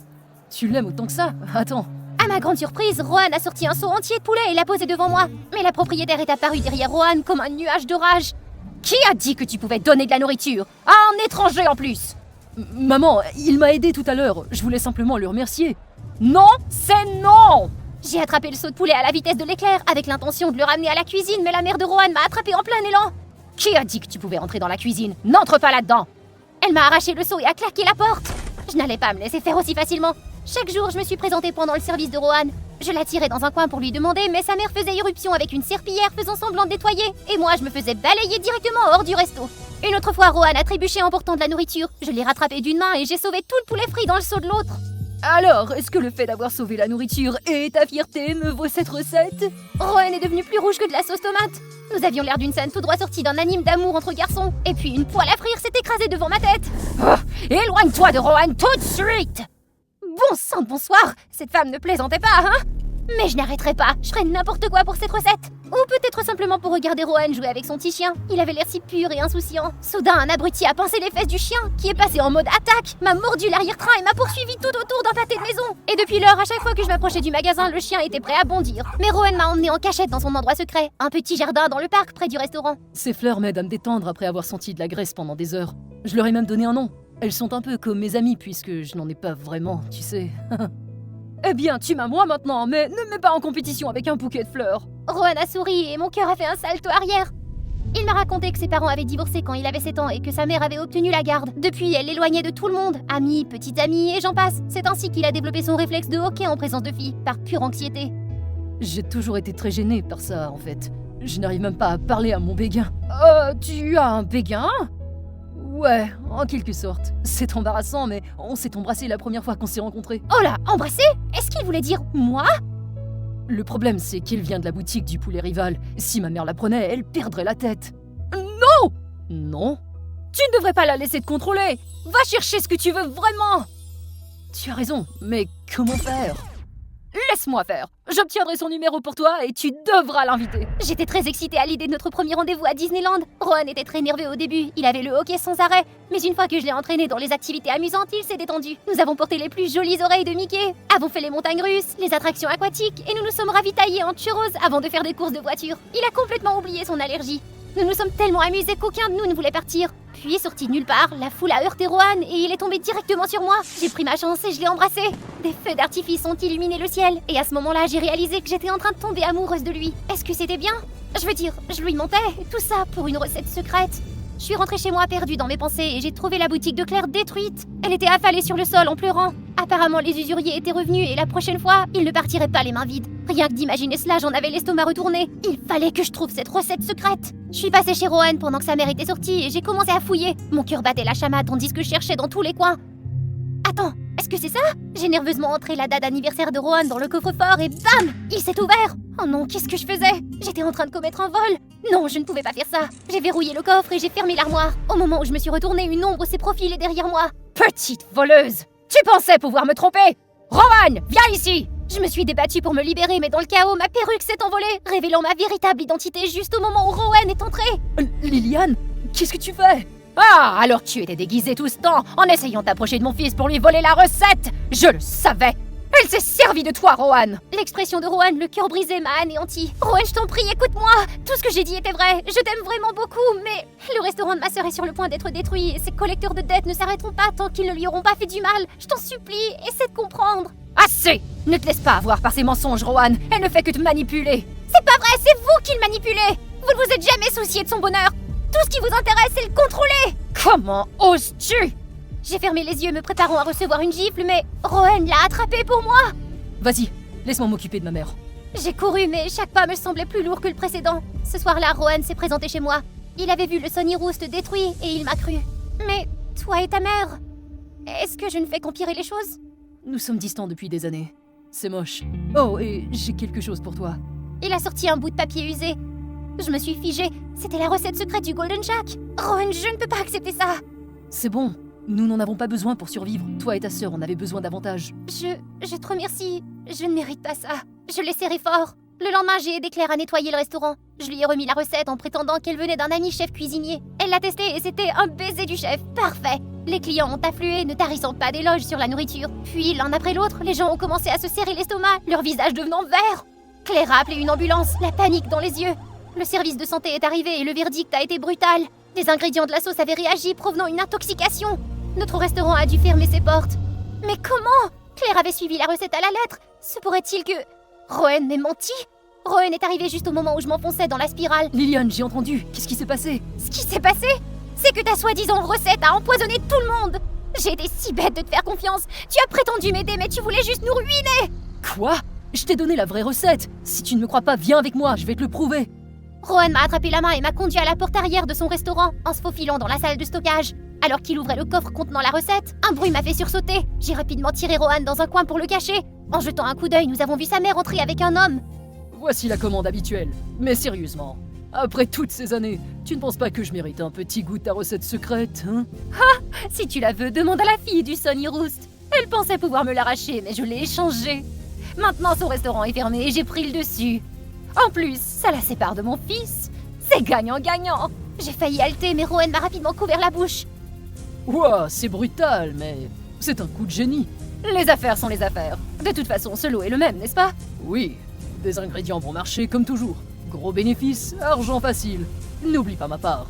Tu l'aimes autant que ça? Attends. À ma grande surprise, Rohan a sorti un seau entier de poulet et l'a posé devant moi. Mais la propriétaire est apparue derrière Rohan comme un nuage de rage. Qui a dit que tu pouvais donner de la nourriture? À un étranger en plus! Maman, il m'a aidé tout à l'heure. Je voulais simplement le remercier. Non, c'est non! J'ai attrapé le saut de poulet à la vitesse de l'éclair avec l'intention de le ramener à la cuisine, mais la mère de Rohan m'a attrapé en plein élan. Qui a dit que tu pouvais entrer dans la cuisine? N'entre pas là-dedans! Elle m'a arraché le seau et a claqué la porte. Je n'allais pas me laisser faire aussi facilement. Chaque jour, je me suis présentée pendant le service de Rohan. Je l'attirais dans un coin pour lui demander, mais sa mère faisait irruption avec une serpillière faisant semblant de nettoyer, et moi je me faisais balayer directement hors du resto. Une autre fois, Rohan a trébuché en portant de la nourriture. Je l'ai rattrapé d'une main et j'ai sauvé tout le poulet frit dans le seau de l'autre. Alors, est-ce que le fait d'avoir sauvé la nourriture et ta fierté me vaut cette recette? Rohan est devenu plus rouge que de la sauce tomate. Nous avions l'air d'une scène tout droit sortie d'un anime d'amour entre garçons. Et puis une poêle à frire s'est écrasée devant ma tête. Oh, éloigne-toi de Rohan tout de suite! Bon sang de bonsoir, cette femme ne plaisantait pas, hein? Mais je n'arrêterai pas, je ferai n'importe quoi pour cette recette. Ou peut-être simplement pour regarder Rohan jouer avec son petit chien. Il avait l'air si pur et insouciant. Soudain, un abruti a pincé les fesses du chien, qui est passé en mode attaque, m'a mordu l'arrière-train et m'a poursuivi tout autour d'un pâté de maison. Et depuis lors, à chaque fois que je m'approchais du magasin, le chien était prêt à bondir. Mais Rohan m'a emmené en cachette dans son endroit secret, un petit jardin dans le parc près du restaurant. Ces fleurs m'aident à me détendre après avoir senti de la graisse pendant des heures. Je leur ai même donné un nom. Elles sont un peu comme mes amies puisque je n'en ai pas vraiment, tu sais. Eh bien, tu m'as moi maintenant, mais ne me mets pas en compétition avec un bouquet de fleurs. Rohan a souri et mon cœur a fait un salto arrière. Il m'a raconté que ses parents avaient divorcé quand il avait 7 ans et que sa mère avait obtenu la garde. Depuis, elle l'éloignait de tout le monde, amis, petites amies et j'en passe. C'est ainsi qu'il a développé son réflexe de hockey en présence de filles, par pure anxiété. J'ai toujours été très gênée par ça, en fait. Je n'arrive même pas à parler à mon béguin. Tu as un béguin? Ouais, en quelque sorte. C'est embarrassant, mais on s'est embrassé la première fois qu'on s'est rencontrés. Oh là, embrassé? Est-ce qu'il voulait dire moi? Le problème, c'est qu'il vient de la boutique du poulet rival. Si ma mère la prenait, elle perdrait la tête. Non! Non? Tu ne devrais pas la laisser te contrôler! Va chercher ce que tu veux vraiment! Tu as raison, mais comment faire? Laisse-moi faire. J'obtiendrai son numéro pour toi et tu devras l'inviter. J'étais très excitée à l'idée de notre premier rendez-vous à Disneyland. Rohan était très nerveux au début, il avait le hockey sans arrêt. Mais une fois que je l'ai entraîné dans les activités amusantes, il s'est détendu. Nous avons porté les plus jolies oreilles de Mickey, avons fait les montagnes russes, les attractions aquatiques et nous nous sommes ravitaillés en churros avant de faire des courses de voiture. Il a complètement oublié son allergie. Nous nous sommes tellement amusés qu'aucun de nous ne voulait partir. Puis, sorti de nulle part, la foule a heurté Rohan et il est tombé directement sur moi. J'ai pris ma chance et je l'ai embrassé. Des feux d'artifice ont illuminé le ciel. Et à ce moment-là, j'ai réalisé que j'étais en train de tomber amoureuse de lui. Est-ce que c'était bien? Je veux dire, je lui mentais. Tout ça pour une recette secrète. Je suis rentrée chez moi perdue dans mes pensées et j'ai trouvé la boutique de Claire détruite. Elle était affalée sur le sol en pleurant. Apparemment, les usuriers étaient revenus et la prochaine fois, ils ne partiraient pas les mains vides. Rien que d'imaginer cela, j'en avais l'estomac retourné. Il fallait que je trouve cette recette secrète. Je suis passée chez Rohan pendant que sa mère était sortie et j'ai commencé à fouiller. Mon cœur battait la chamade tandis que je cherchais dans tous les coins. Attends, est-ce que c'est ça? J'ai nerveusement entré la date d'anniversaire de Rohan dans le coffre-fort et bam! Il s'est ouvert! Oh non, qu'est-ce que je faisais? J'étais en train de commettre un vol! Non, je ne pouvais pas faire ça! J'ai verrouillé le coffre et j'ai fermé l'armoire. Au moment où je me suis retournée, une ombre s'est profilée derrière moi. Petite voleuse! Tu pensais pouvoir me tromper? Rohan, viens ici! Je me suis débattue pour me libérer, mais dans le chaos, ma perruque s'est envolée, révélant ma véritable identité juste au moment où Rohan est entré. Liliane, qu'est-ce que tu fais? Ah, alors tu étais déguisée tout ce temps en essayant d'approcher de mon fils pour lui voler la recette! Je le savais! Elle s'est servie de toi, Rohan! L'expression de Rohan, le cœur brisé, m'a anéanti. Rohan, je t'en prie, écoute-moi! Tout ce que j'ai dit était vrai. Je t'aime vraiment beaucoup, mais le restaurant de ma sœur est sur le point d'être détruit et ses collecteurs de dettes ne s'arrêteront pas tant qu'ils ne lui auront pas fait du mal. Je t'en supplie, essaie de comprendre. Assez! Ne te laisse pas avoir par ces mensonges, Rohan. Elle ne fait que te manipuler. C'est pas vrai, c'est vous qui le manipulez! Vous ne vous êtes jamais soucié de son bonheur. Tout ce qui vous intéresse, c'est le contrôler! Comment oses-tu? J'ai fermé les yeux me préparant à recevoir une gifle, mais Rohan l'a attrapé pour moi! Vas-y, laisse-moi m'occuper de ma mère. J'ai couru, mais chaque pas me semblait plus lourd que le précédent. Ce soir-là, Rohan s'est présenté chez moi. Il avait vu le Sonny Roost détruit et il m'a cru. Mais toi et ta mère, est-ce que je ne fais qu'empirer les choses? Nous sommes distants depuis des années. C'est moche. Oh, et j'ai quelque chose pour toi. Il a sorti un bout de papier usé. Je me suis figée. C'était la recette secrète du Golden Jack. Rohan, je ne peux pas accepter ça. C'est bon. Nous n'en avons pas besoin pour survivre. Toi et ta sœur en avez besoin davantage. Je te remercie. Je ne mérite pas ça. Je l'ai serré fort. Le lendemain, j'ai aidé Claire à nettoyer le restaurant. Je lui ai remis la recette en prétendant qu'elle venait d'un ami chef cuisinier. Elle l'a testé et c'était un baiser du chef. Parfait. Les clients ont afflué, ne tarissant pas d'éloges sur la nourriture. Puis, l'un après l'autre, les gens ont commencé à se serrer l'estomac, leur visage devenant vert. Claire a appelé une ambulance, la panique dans les yeux. Le service de santé est arrivé et le verdict a été brutal. Des ingrédients de la sauce avaient réagi, provenant d'une intoxication. Notre restaurant a dû fermer ses portes. Mais comment? Claire avait suivi la recette à la lettre. Se pourrait-il que Rowan m'ait menti? Rowan est arrivé juste au moment où je m'enfonçais dans la spirale. Liliane, j'ai entendu. Qu'est-ce qui s'est passé? Ce qui s'est passé, c'est que ta soi-disant recette a empoisonné tout le monde. J'ai été si bête de te faire confiance. Tu as prétendu m'aider, mais tu voulais juste nous ruiner. Quoi? Je t'ai donné la vraie recette. Si tu ne me crois pas, viens avec moi, je vais te le prouver. Rowan m'a attrapé la main et m'a conduit à la porte arrière de son restaurant en se faufilant dans la salle de stockage. Alors qu'il ouvrait le coffre contenant la recette, un bruit m'a fait sursauter. J'ai rapidement tiré Rowan dans un coin pour le cacher. En jetant un coup d'œil, nous avons vu sa mère entrer avec un homme. Voici la commande habituelle. Mais sérieusement, après toutes ces années, tu ne penses pas que je mérite un petit goût de ta recette secrète, hein? Si tu la veux, demande à la fille du Sonny Roost. Elle pensait pouvoir me l'arracher, mais je l'ai échangée. Maintenant, son restaurant est fermé et j'ai pris le dessus. En plus, ça la sépare de mon fils. C'est gagnant-gagnant. J'ai failli halter, mais Rowan m'a rapidement couvert la bouche. Ouah, c'est brutal, mais c'est un coup de génie. Les affaires sont les affaires. De toute façon, ce lot est le même, n'est-ce pas? Oui, des ingrédients bon marché comme toujours. Gros bénéfice, argent facile. N'oublie pas ma part.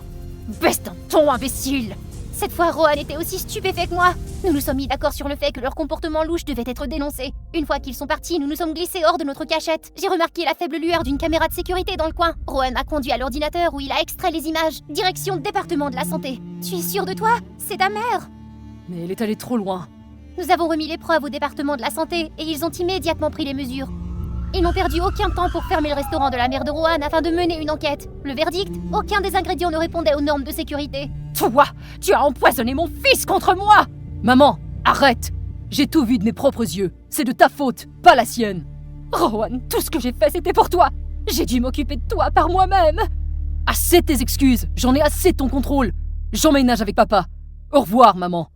Baisse ton ton, imbécile! Cette fois, Rowan était aussi stupéfait que moi. Nous nous sommes mis d'accord sur le fait que leur comportement louche devait être dénoncé. Une fois qu'ils sont partis, nous nous sommes glissés hors de notre cachette. J'ai remarqué la faible lueur d'une caméra de sécurité dans le coin. Rowan m'a conduit à l'ordinateur où il a extrait les images. Direction département de la santé. Tu es sûr de toi? C'est ta mère. Mais elle est allée trop loin. Nous avons remis les preuves au département de la santé et ils ont immédiatement pris les mesures. Ils n'ont perdu aucun temps pour fermer le restaurant de la mère de Rowan afin de mener une enquête. Le verdict? Aucun des ingrédients ne répondait aux normes de sécurité. Toi, tu as empoisonné mon fils contre moi! Maman, arrête! J'ai tout vu de mes propres yeux. C'est de ta faute, pas la sienne. Rowan, tout ce que j'ai fait, c'était pour toi. J'ai dû m'occuper de toi par moi-même. Assez de tes excuses. J'en ai assez de ton contrôle. J'emménage avec papa. Au revoir, maman.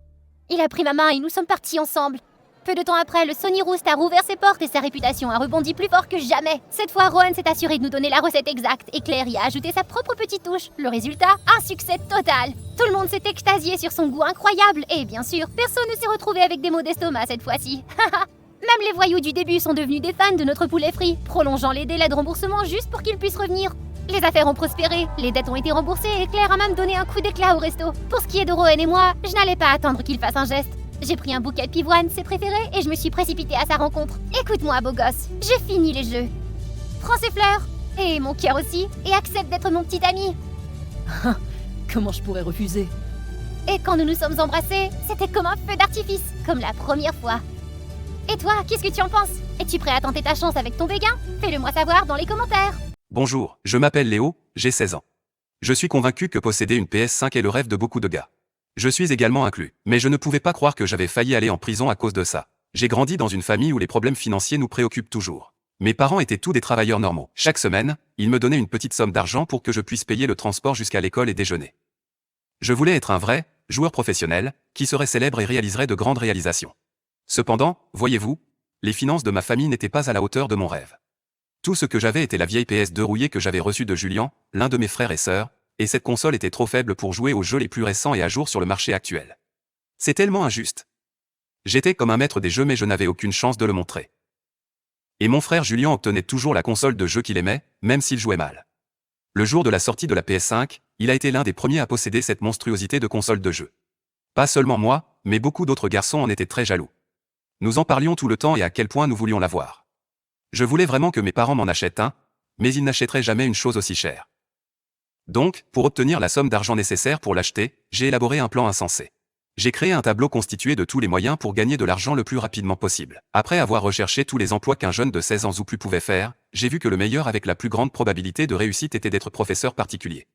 Il a pris ma main et nous sommes partis ensemble. Peu de temps après, le Sonny Roost a rouvert ses portes et sa réputation a rebondi plus fort que jamais. Cette fois, Rowan s'est assuré de nous donner la recette exacte et Claire y a ajouté sa propre petite touche. Le résultat, un succès total. Tout le monde s'est extasié sur son goût incroyable et bien sûr, personne ne s'est retrouvé avec des maux d'estomac cette fois-ci. Même les voyous du début sont devenus des fans de notre poulet frit, prolongeant les délais de remboursement juste pour qu'ils puissent revenir. Les affaires ont prospéré, les dettes ont été remboursées et Claire a même donné un coup d'éclat au resto. Pour ce qui est de Rowan et moi, je n'allais pas attendre qu'il fasse un geste. J'ai pris un bouquet de pivoine, ses préférés, et je me suis précipitée à sa rencontre. Écoute-moi, beau gosse, j'ai fini les jeux. Prends ces fleurs, et mon cœur aussi, et accepte d'être mon petit ami. Comment je pourrais refuser? Et quand nous nous sommes embrassés, c'était comme un feu d'artifice, comme la première fois. Et toi, qu'est-ce que tu en penses? Es-tu prêt à tenter ta chance avec ton béguin? Fais-le moi savoir dans les commentaires. Bonjour, je m'appelle Léo, j'ai 16 ans. Je suis convaincu que posséder une PS5 est le rêve de beaucoup de gars. Je suis également inclus, mais je ne pouvais pas croire que j'avais failli aller en prison à cause de ça. J'ai grandi dans une famille où les problèmes financiers nous préoccupent toujours. Mes parents étaient tous des travailleurs normaux. Chaque semaine, ils me donnaient une petite somme d'argent pour que je puisse payer le transport jusqu'à l'école et déjeuner. Je voulais être un vrai joueur professionnel, qui serait célèbre et réaliserait de grandes réalisations. Cependant, voyez-vous, les finances de ma famille n'étaient pas à la hauteur de mon rêve. Tout ce que j'avais était la vieille PS2 rouillée que j'avais reçue de Julien, l'un de mes frères et sœurs, et cette console était trop faible pour jouer aux jeux les plus récents et à jour sur le marché actuel. C'est tellement injuste. J'étais comme un maître des jeux mais je n'avais aucune chance de le montrer. Et mon frère Julien obtenait toujours la console de jeu qu'il aimait, même s'il jouait mal. Le jour de la sortie de la PS5, il a été l'un des premiers à posséder cette monstruosité de console de jeu. Pas seulement moi, mais beaucoup d'autres garçons en étaient très jaloux. Nous en parlions tout le temps et à quel point nous voulions l'avoir. Je voulais vraiment que mes parents m'en achètent un, mais ils n'achèteraient jamais une chose aussi chère. Donc, pour obtenir la somme d'argent nécessaire pour l'acheter, j'ai élaboré un plan insensé. J'ai créé un tableau constitué de tous les moyens pour gagner de l'argent le plus rapidement possible. Après avoir recherché tous les emplois qu'un jeune de 16 ans ou plus pouvait faire, j'ai vu que le meilleur avec la plus grande probabilité de réussite était d'être professeur particulier.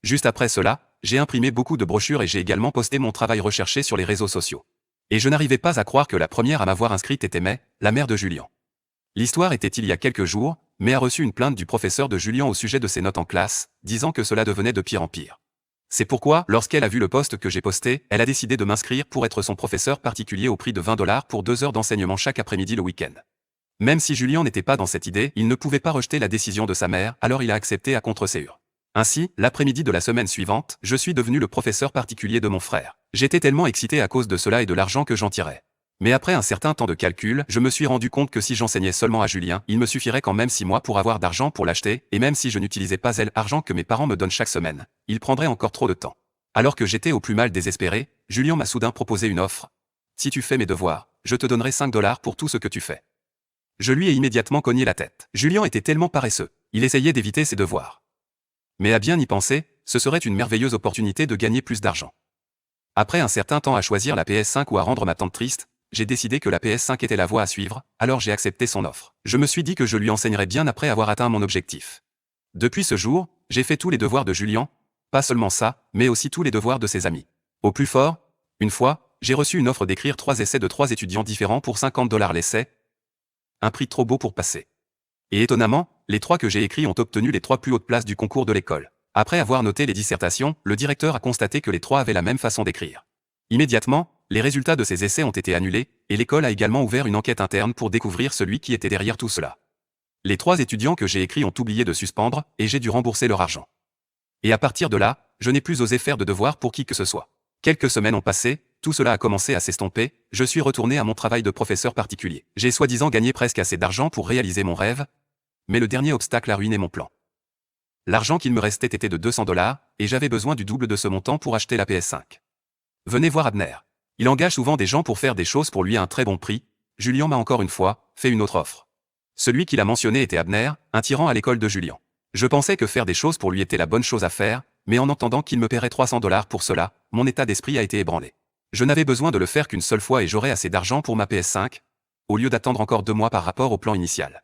Juste après cela, j'ai imprimé beaucoup de brochures et j'ai également posté mon travail recherché sur les réseaux sociaux. Et je n'arrivais pas à croire que la première à m'avoir inscrite était May, la mère de Julien. L'histoire était il y a quelques jours, May a reçu une plainte du professeur de Julien au sujet de ses notes en classe, disant que cela devenait de pire en pire. C'est pourquoi, lorsqu'elle a vu le post que j'ai posté, elle a décidé de m'inscrire pour être son professeur particulier au prix de 20 $ pour 2 heures d'enseignement chaque après-midi le week-end. Même si Julien n'était pas dans cette idée, il ne pouvait pas rejeter la décision de sa mère, alors il a accepté à contre-séure. Ainsi, l'après-midi de la semaine suivante, je suis devenu le professeur particulier de mon frère. J'étais tellement excité à cause de cela et de l'argent que j'en tirais. Mais après un certain temps de calcul, je me suis rendu compte que si j'enseignais seulement à Julien, il me suffirait quand même 6 mois pour avoir d'argent pour l'acheter, et même si je n'utilisais pas l'argent que mes parents me donnent chaque semaine, il prendrait encore trop de temps. Alors que j'étais au plus mal désespéré, Julien m'a soudain proposé une offre. Si tu fais mes devoirs, je te donnerai 5 $ pour tout ce que tu fais. Je lui ai immédiatement cogné la tête. Julien était tellement paresseux. Il essayait d'éviter ses devoirs. Mais à bien y penser, ce serait une merveilleuse opportunité de gagner plus d'argent. Après un certain temps à choisir la PS5 ou à rendre ma tante triste, j'ai décidé que la PS5 était la voie à suivre, alors j'ai accepté son offre. Je me suis dit que je lui enseignerais bien après avoir atteint mon objectif. Depuis ce jour, j'ai fait tous les devoirs de Julien, pas seulement ça, mais aussi tous les devoirs de ses amis. Au plus fort, une fois, j'ai reçu une offre d'écrire 3 essais de 3 étudiants différents pour $50 l'essai. Un prix trop beau pour passer. Et étonnamment, les 3 que j'ai écrits ont obtenu les 3 plus hautes places du concours de l'école. Après avoir noté les dissertations, le directeur a constaté que les 3 avaient la même façon d'écrire. Immédiatement, les résultats de ces essais ont été annulés, et l'école a également ouvert une enquête interne pour découvrir celui qui était derrière tout cela. Les 3 étudiants que j'ai écrits ont oublié de suspendre, et j'ai dû rembourser leur argent. Et à partir de là, je n'ai plus osé faire de devoirs pour qui que ce soit. Quelques semaines ont passé, tout cela a commencé à s'estomper, je suis retourné à mon travail de professeur particulier. J'ai soi-disant gagné presque assez d'argent pour réaliser mon rêve, mais le dernier obstacle a ruiné mon plan. L'argent qu'il me restait était de $200, et j'avais besoin du double de ce montant pour acheter la PS5. Venez voir Abner. Il engage souvent des gens pour faire des choses pour lui à un très bon prix. Julien m'a encore une fois fait une autre offre. Celui qui l'a mentionné était Abner, un tyran à l'école de Julien. Je pensais que faire des choses pour lui était la bonne chose à faire, mais en entendant qu'il me paierait $300 pour cela, mon état d'esprit a été ébranlé. Je n'avais besoin de le faire qu'une seule fois et j'aurais assez d'argent pour ma PS5, au lieu d'attendre encore 2 mois par rapport au plan initial.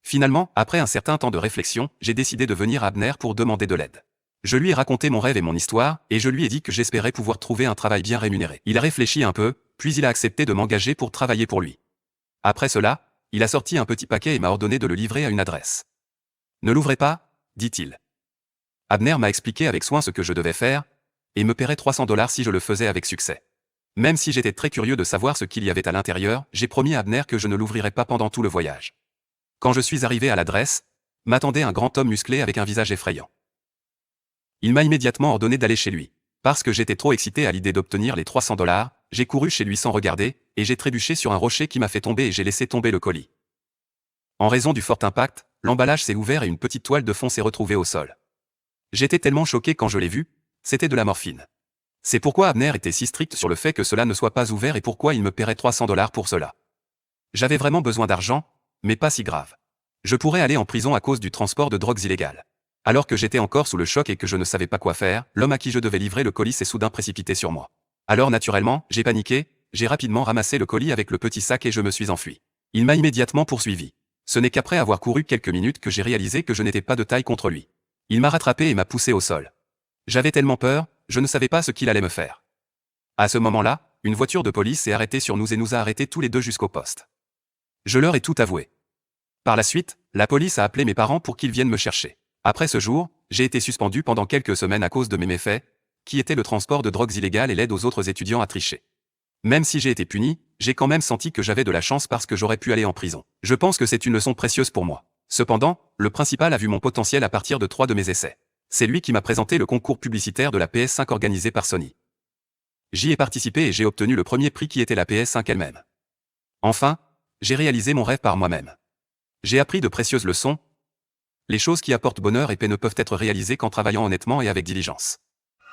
Finalement, après un certain temps de réflexion, j'ai décidé de venir à Abner pour demander de l'aide. Je lui ai raconté mon rêve et mon histoire, et je lui ai dit que j'espérais pouvoir trouver un travail bien rémunéré. Il a réfléchi un peu, puis il a accepté de m'engager pour travailler pour lui. Après cela, il a sorti un petit paquet et m'a ordonné de le livrer à une adresse. « Ne l'ouvrez pas », dit-il. Abner m'a expliqué avec soin ce que je devais faire, et me paierait $300 si je le faisais avec succès. Même si j'étais très curieux de savoir ce qu'il y avait à l'intérieur, j'ai promis à Abner que je ne l'ouvrirais pas pendant tout le voyage. Quand je suis arrivé à l'adresse, m'attendait un grand homme musclé avec un visage effrayant. Il m'a immédiatement ordonné d'aller chez lui. Parce que j'étais trop excité à l'idée d'obtenir les $300, j'ai couru chez lui sans regarder, et j'ai trébuché sur un rocher qui m'a fait tomber et j'ai laissé tomber le colis. En raison du fort impact, l'emballage s'est ouvert et une petite toile de fond s'est retrouvée au sol. J'étais tellement choqué quand je l'ai vu, c'était de la morphine. C'est pourquoi Abner était si strict sur le fait que cela ne soit pas ouvert et pourquoi il me paierait $300 pour cela. J'avais vraiment besoin d'argent, mais pas si grave. Je pourrais aller en prison à cause du transport de drogues illégales. Alors que j'étais encore sous le choc et que je ne savais pas quoi faire, l'homme à qui je devais livrer le colis s'est soudain précipité sur moi. Alors naturellement, j'ai paniqué, j'ai rapidement ramassé le colis avec le petit sac et je me suis enfui. Il m'a immédiatement poursuivi. Ce n'est qu'après avoir couru quelques minutes que j'ai réalisé que je n'étais pas de taille contre lui. Il m'a rattrapé et m'a poussé au sol. J'avais tellement peur, je ne savais pas ce qu'il allait me faire. À ce moment-là, une voiture de police s'est arrêtée sur nous et nous a arrêtés tous les deux jusqu'au poste. Je leur ai tout avoué. Par la suite, la police a appelé mes parents pour qu'ils viennent me chercher. Après ce jour, j'ai été suspendu pendant quelques semaines à cause de mes méfaits, qui étaient le transport de drogues illégales et l'aide aux autres étudiants à tricher. Même si j'ai été puni, j'ai quand même senti que j'avais de la chance parce que j'aurais pu aller en prison. Je pense que c'est une leçon précieuse pour moi. Cependant, le principal a vu mon potentiel à partir de 3 de mes essais. C'est lui qui m'a présenté le concours publicitaire de la PS5 organisé par Sony. J'y ai participé et j'ai obtenu le premier prix qui était la PS5 elle-même. Enfin, j'ai réalisé mon rêve par moi-même. J'ai appris de précieuses leçons. Les choses qui apportent bonheur et paix ne peuvent être réalisées qu'en travaillant honnêtement et avec diligence.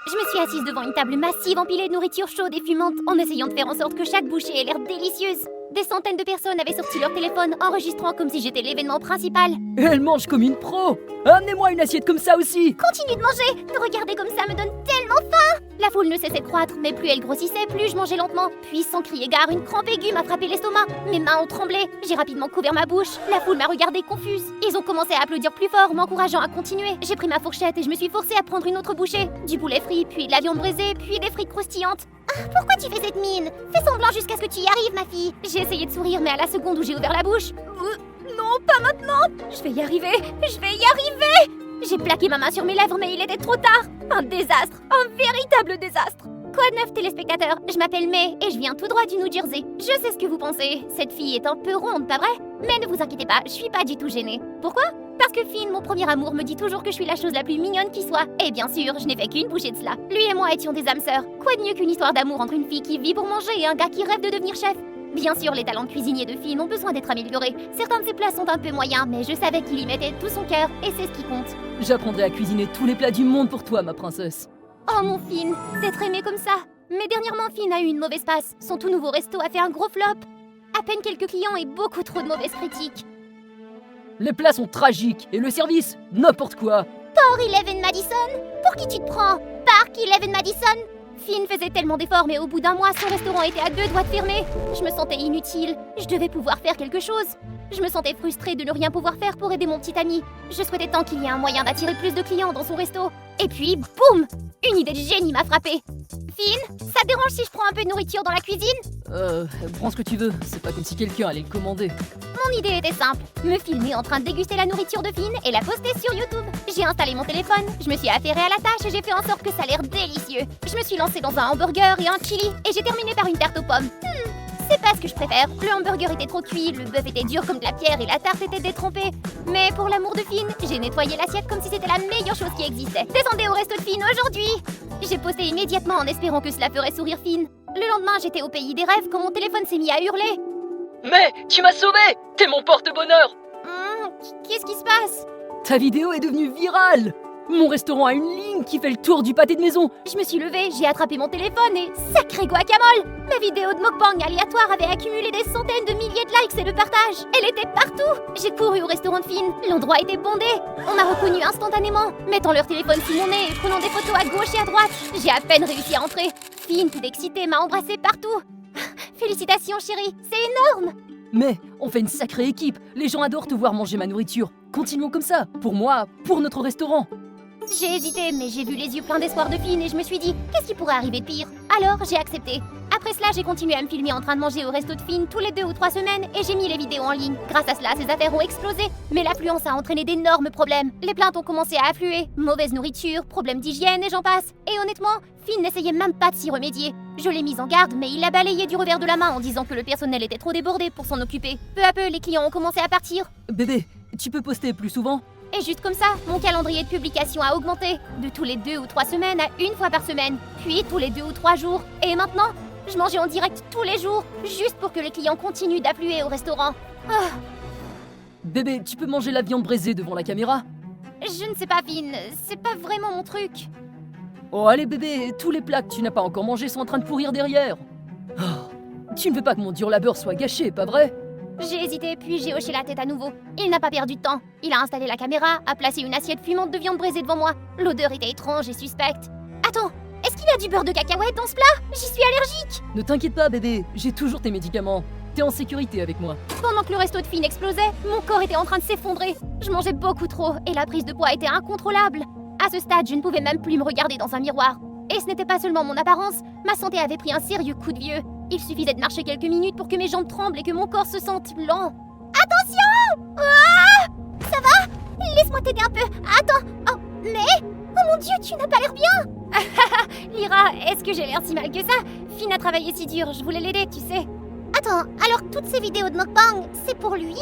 Je me suis assise devant une table massive empilée de nourriture chaude et fumante en essayant de faire en sorte que chaque bouchée ait l'air délicieuse. Des centaines de personnes avaient sorti leur téléphone enregistrant comme si j'étais l'événement principal. Elle mange comme une pro. Amenez-moi une assiette comme ça aussi. Continuez de manger, me regarder comme ça me donne tellement faim. La foule ne cessait de croître, mais plus elle grossissait, plus je mangeais lentement. Puis sans crier gare, une crampe aiguë m'a frappé l'estomac. Mes mains ont tremblé, j'ai rapidement couvert ma bouche. La foule m'a regardée confuse. Ils ont commencé à applaudir plus fort, m'encourageant à continuer. J'ai pris ma fourchette et je me suis forcée à prendre une autre bouchée. Du poulet frit, puis de la viande braisée, puis des frites croustillantes. Ah, pourquoi tu fais cette mine? Fais semblant jusqu'à ce que tu y arrives, ma fille. J'ai essayé de sourire, mais à la seconde où j'ai ouvert la bouche... non, pas maintenant. Je vais y arriver, je vais y arriver. J'ai plaqué ma main sur mes lèvres, mais il était trop tard. Un désastre, un véritable désastre. Quoi de neuf, téléspectateurs? Je m'appelle May et je viens tout droit du New Jersey. Je sais ce que vous pensez, cette fille est un peu ronde, pas vrai? Mais ne vous inquiétez pas, je suis pas du tout gênée. Pourquoi? Parce que Finn, mon premier amour, me dit toujours que je suis la chose la plus mignonne qui soit. Et bien sûr, je n'ai fait qu'une bouchée de cela. Lui et moi étions des âmes sœurs. Quoi de mieux qu'une histoire d'amour entre une fille qui vit pour manger et un gars qui rêve de devenir chef? Bien sûr, les talents de cuisinier de Finn ont besoin d'être améliorés. Certains de ses plats sont un peu moyens, mais je savais qu'il y mettait tout son cœur, et c'est ce qui compte. J'apprendrai à cuisiner tous les plats du monde pour toi, ma princesse. Oh mon Finn, d'être aimé comme ça. Mais dernièrement, Finn a eu une mauvaise passe. Son tout nouveau resto a fait un gros flop. À peine quelques clients et beaucoup trop de mauvaises critiques. Les plats sont tragiques et le service, n'importe quoi. Pour Eleven Madison? Pour qui tu te prends? Park Eleven Madison? Finn faisait tellement d'efforts, mais au bout d'un mois, son restaurant était à 2 doigts de fermer. Je me sentais inutile. Je devais pouvoir faire quelque chose. Je me sentais frustrée de ne rien pouvoir faire pour aider mon petit ami. Je souhaitais tant qu'il y ait un moyen d'attirer plus de clients dans son resto. Et puis, boum! Une idée de génie m'a frappée. Finn, ça te dérange si je prends un peu de nourriture dans la cuisine? Prends ce que tu veux, c'est pas comme si quelqu'un allait le commander. Mon idée était simple, me filmer en train de déguster la nourriture de Finn et la poster sur YouTube. J'ai installé mon téléphone, je me suis affairée à la tâche et j'ai fait en sorte que ça a l'air délicieux. Je me suis lancée dans un hamburger et un chili et j'ai terminé par une tarte aux pommes. C'est pas ce que je préfère, le hamburger était trop cuit, le bœuf était dur comme de la pierre et la tarte était détrempée. Mais pour l'amour de Finn, j'ai nettoyé l'assiette comme si c'était la meilleure chose qui existait. Descendez au resto de Finn aujourd'hui! J'ai posté immédiatement en espérant que cela ferait sourire Finn. Le lendemain, j'étais au pays des rêves quand mon téléphone s'est mis à hurler. Mais tu m'as sauvé! T'es mon porte-bonheur! Qu'est-ce qui se passe? Ta vidéo est devenue virale! Mon restaurant a une ligne qui fait le tour du pâté de maison. Je me suis levée, j'ai attrapé mon téléphone et sacré guacamole! Ma vidéo de mukbang aléatoire avait accumulé des centaines de milliers de likes et de partages. Elle était partout! J'ai couru au restaurant de Finn, l'endroit était bondé. On m'a reconnu instantanément, mettant leur téléphone sous mon nez et prenant des photos à gauche et à droite. J'ai à peine réussi à entrer. Finn, tout excité, m'a embrassée partout. Félicitations chérie, c'est énorme! Mais on fait une sacrée équipe. Les gens adorent te voir manger ma nourriture. Continuons comme ça, pour moi, pour notre restaurant. J'ai hésité, mais j'ai vu les yeux pleins d'espoir de Finn et je me suis dit, qu'est-ce qui pourrait arriver de pire? Alors, j'ai accepté. Après cela, j'ai continué à me filmer en train de manger au resto de Finn tous les 2 ou 3 semaines et j'ai mis les vidéos en ligne. Grâce à cela, ces affaires ont explosé. Mais l'affluence a entraîné d'énormes problèmes. Les plaintes ont commencé à affluer. Mauvaise nourriture, problèmes d'hygiène et j'en passe. Et honnêtement, Finn n'essayait même pas de s'y remédier. Je l'ai mis en garde, mais il l'a balayé du revers de la main en disant que le personnel était trop débordé pour s'en occuper. Peu à peu, les clients ont commencé à partir. Bébé, tu peux poster plus souvent? Et juste comme ça, mon calendrier de publication a augmenté, de tous les 2 ou 3 semaines à 1 fois par semaine, puis tous les 2 ou 3 jours. Et maintenant, je mangeais en direct tous les jours, juste pour que les clients continuent d'affluer au restaurant. Bébé, tu peux manger la viande braisée devant la caméra? Je ne sais pas, Finn, c'est pas vraiment mon truc. Oh allez bébé, tous les plats que tu n'as pas encore mangés sont en train de pourrir derrière. Tu ne veux pas que mon dur labeur soit gâché, pas vrai? J'ai hésité, puis j'ai hoché la tête à nouveau. Il n'a pas perdu de temps. Il a installé la caméra, a placé une assiette fumante de viande braisée devant moi. L'odeur était étrange et suspecte. Attends, est-ce qu'il y a du beurre de cacahuète dans ce plat? J'y suis allergique! Ne t'inquiète pas bébé, j'ai toujours tes médicaments. T'es en sécurité avec moi. Pendant que le resto de Finn explosait, mon corps était en train de s'effondrer. Je mangeais beaucoup trop et la prise de poids était incontrôlable. À ce stade, je ne pouvais même plus me regarder dans un miroir. Et ce n'était pas seulement mon apparence, ma santé avait pris un sérieux coup de vieux. Il suffisait de marcher quelques minutes pour que mes jambes tremblent et que mon corps se sente lent. Attention! Ça va? Laisse-moi t'aider un peu. Attends. Oh, mais... Oh mon Dieu, tu n'as pas l'air bien. Lyra, est-ce que j'ai l'air si mal que ça? Finn a travaillé si dur, je voulais l'aider, tu sais. Attends, alors toutes ces vidéos de mukbang, c'est pour lui?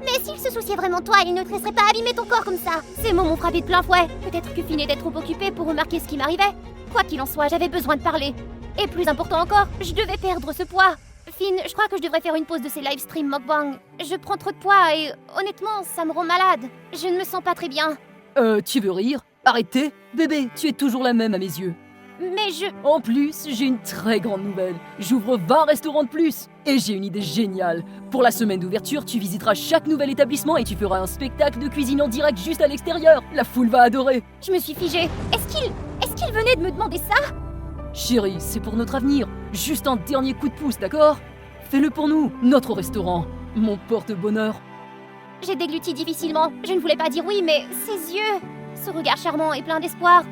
Mais s'il se souciait vraiment de toi, il ne te laisserait pas abîmer ton corps comme ça. Ces mots m'ont frappé de plein fouet. Peut-être que Finn était trop occupé pour remarquer ce qui m'arrivait. Quoi qu'il en soit, j'avais besoin de parler. Et plus important encore, je devais perdre ce poids. Finn, je crois que je devrais faire une pause de ces live stream mukbang. Je prends trop de poids et honnêtement, ça me rend malade. Je ne me sens pas très bien. Tu veux rire? Arrêtez? Bébé, tu es toujours la même à mes yeux. Mais je... En plus, j'ai une très grande nouvelle. J'ouvre 20 restaurants de plus. Et j'ai une idée géniale. Pour la semaine d'ouverture, tu visiteras chaque nouvel établissement et tu feras un spectacle de cuisine en direct juste à l'extérieur. La foule va adorer. Je me suis figée. Est-ce qu'il venait de me demander ça? Chérie, c'est pour notre avenir. Juste un dernier coup de pouce, d'accord? Fais-le pour nous, notre restaurant. Mon porte-bonheur. J'ai dégluti difficilement. Je ne voulais pas dire oui, mais ses yeux... Ce regard charmant et plein d'espoir.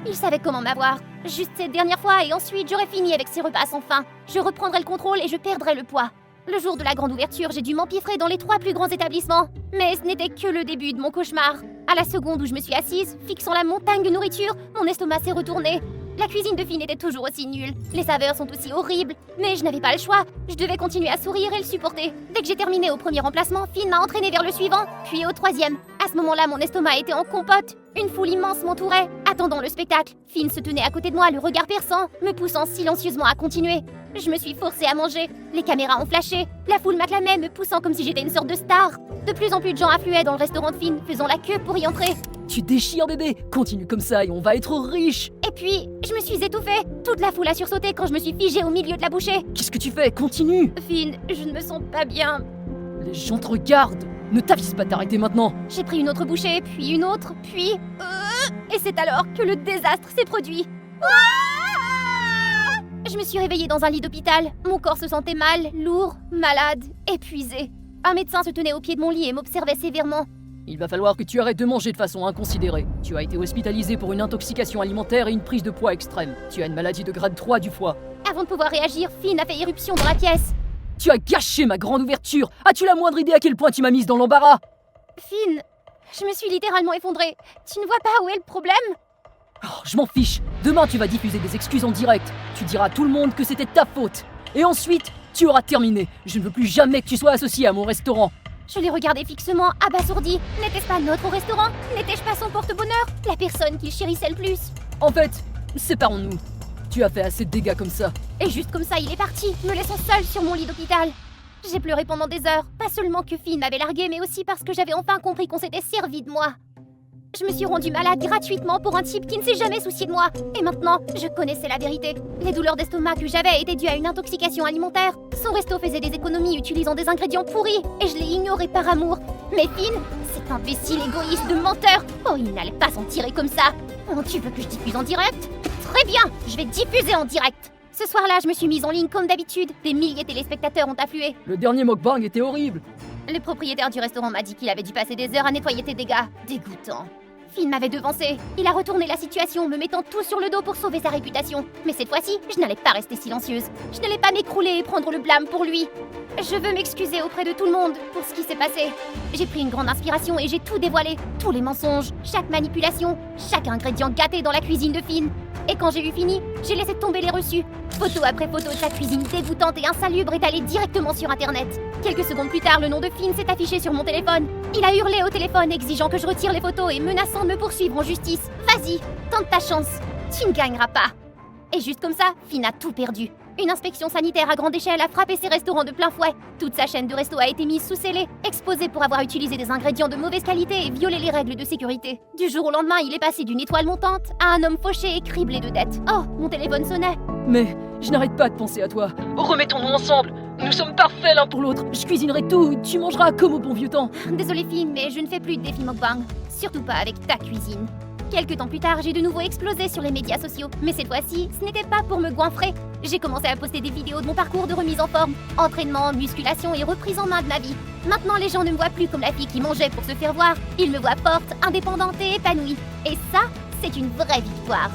Il savait comment m'avoir. Juste cette dernière fois et ensuite j'aurais fini avec ces repas sans fin. Je reprendrai le contrôle et je perdrai le poids. Le jour de la grande ouverture, j'ai dû m'empiffrer dans les 3 plus grands établissements. Mais ce n'était que le début de mon cauchemar. À la seconde où je me suis assise, fixant la montagne de nourriture, mon estomac s'est retourné. La cuisine de Finn était toujours aussi nulle. Les saveurs sont aussi horribles. Mais je n'avais pas le choix. Je devais continuer à sourire et le supporter. Dès que j'ai terminé au premier emplacement, Finn m'a entraîné vers le suivant, puis au 3e. À ce moment-là, mon estomac était en compote. Une foule immense m'entourait, attendant le spectacle. Finn se tenait à côté de moi, le regard perçant, me poussant silencieusement à continuer. Je me suis forcée à manger. Les caméras ont flashé. La foule m'acclamait, me poussant comme si j'étais une sorte de star. De plus en plus de gens affluaient dans le restaurant de Finn, faisant la queue pour y entrer. Tu déchires bébé, continue comme ça et on va être riches. Et puis, je me suis étouffée. Toute la foule a sursauté quand je me suis figée au milieu de la bouchée. Qu'est-ce que tu fais? Continue! Finn, je ne me sens pas bien. Les gens te regardent! Ne t'avise pas d'arrêter maintenant! J'ai pris une autre bouchée, puis une autre, puis... Et c'est alors que le désastre s'est produit. Je me suis réveillée dans un lit d'hôpital. Mon corps se sentait mal, lourd, malade, épuisé. Un médecin se tenait au pied de mon lit et m'observait sévèrement. Il va falloir que tu arrêtes de manger de façon inconsidérée. Tu as été hospitalisé pour une intoxication alimentaire et une prise de poids extrême. Tu as une maladie de grade 3 du foie. Avant de pouvoir réagir, Finn a fait irruption dans la pièce. Tu as gâché ma grande ouverture! As-tu la moindre idée à quel point tu m'as mise dans l'embarras? Finn, je me suis littéralement effondrée. Tu ne vois pas où est le problème? Oh, je m'en fiche! Demain, tu vas diffuser des excuses en direct. Tu diras à tout le monde que c'était ta faute. Et ensuite, tu auras terminé. Je ne veux plus jamais que tu sois associé à mon restaurant. Je l'ai regardé fixement, abasourdi. N'était-ce pas notre restaurant? N'étais-je pas son porte-bonheur? La personne qu'il chérissait le plus? En fait, séparons-nous. Tu as fait assez de dégâts comme ça. Et juste comme ça, il est parti, me laissant seule sur mon lit d'hôpital. J'ai pleuré pendant des heures, pas seulement que Finn m'avait largué, mais aussi parce que j'avais enfin compris qu'on s'était servi de moi. Je me suis rendue malade gratuitement pour un type qui ne s'est jamais soucié de moi. Et maintenant, je connaissais la vérité. Les douleurs d'estomac que j'avais étaient dues à une intoxication alimentaire. Son resto faisait des économies utilisant des ingrédients pourris, et je l'ai ignoré par amour. Mais Finn, cet imbécile égoïste de menteur, oh, il n'allait pas s'en tirer comme ça. Oh, tu veux que je diffuse en direct? Très bien, je vais diffuser en direct. Ce soir-là, je me suis mise en ligne comme d'habitude. Des milliers de téléspectateurs ont afflué. Le dernier mukbang était horrible. Le propriétaire du restaurant m'a dit qu'il avait dû passer des heures à nettoyer tes dégâts. Dégoûtant. Finn m'avait devancé. Il a retourné la situation, me mettant tout sur le dos pour sauver sa réputation. Mais cette fois-ci, je n'allais pas rester silencieuse. Je n'allais pas m'écrouler et prendre le blâme pour lui. Je veux m'excuser auprès de tout le monde pour ce qui s'est passé. J'ai pris une grande inspiration et j'ai tout dévoilé. Tous les mensonges, chaque manipulation, chaque ingrédient gâté dans la cuisine de Finn. Et quand j'ai eu fini, j'ai laissé tomber les reçus. Photo après photo de sa cuisine dégoûtante et insalubre est allée directement sur internet. Quelques secondes plus tard, le nom de Finn s'est affiché sur mon téléphone. Il a hurlé au téléphone, exigeant que je retire les photos et menaçant de me poursuivre en justice. Vas-y, tente ta chance. Tu ne gagneras pas. Et juste comme ça, Finn a tout perdu. Une inspection sanitaire à grande échelle a frappé ses restaurants de plein fouet. Toute sa chaîne de resto a été mise sous scellé, exposée pour avoir utilisé des ingrédients de mauvaise qualité et violé les règles de sécurité. Du jour au lendemain, il est passé d'une étoile montante à un homme fauché et criblé de dettes. Oh, mon téléphone sonnait. Mais je n'arrête pas de penser à toi. Remettons-nous ensemble. Nous sommes parfaits l'un pour l'autre. Je cuisinerai tout. Tu mangeras comme au bon vieux temps. Désolée Finn, mais je ne fais plus de défis mukbang. Surtout pas avec ta cuisine. Quelques temps plus tard, j'ai de nouveau explosé sur les médias sociaux. Mais cette fois-ci, ce n'était pas pour me goinfrer. J'ai commencé à poster des vidéos de mon parcours de remise en forme. Entraînement, musculation et reprise en main de ma vie. Maintenant, les gens ne me voient plus comme la fille qui mangeait pour se faire voir. Ils me voient forte, indépendante et épanouie. Et ça, c'est une vraie victoire.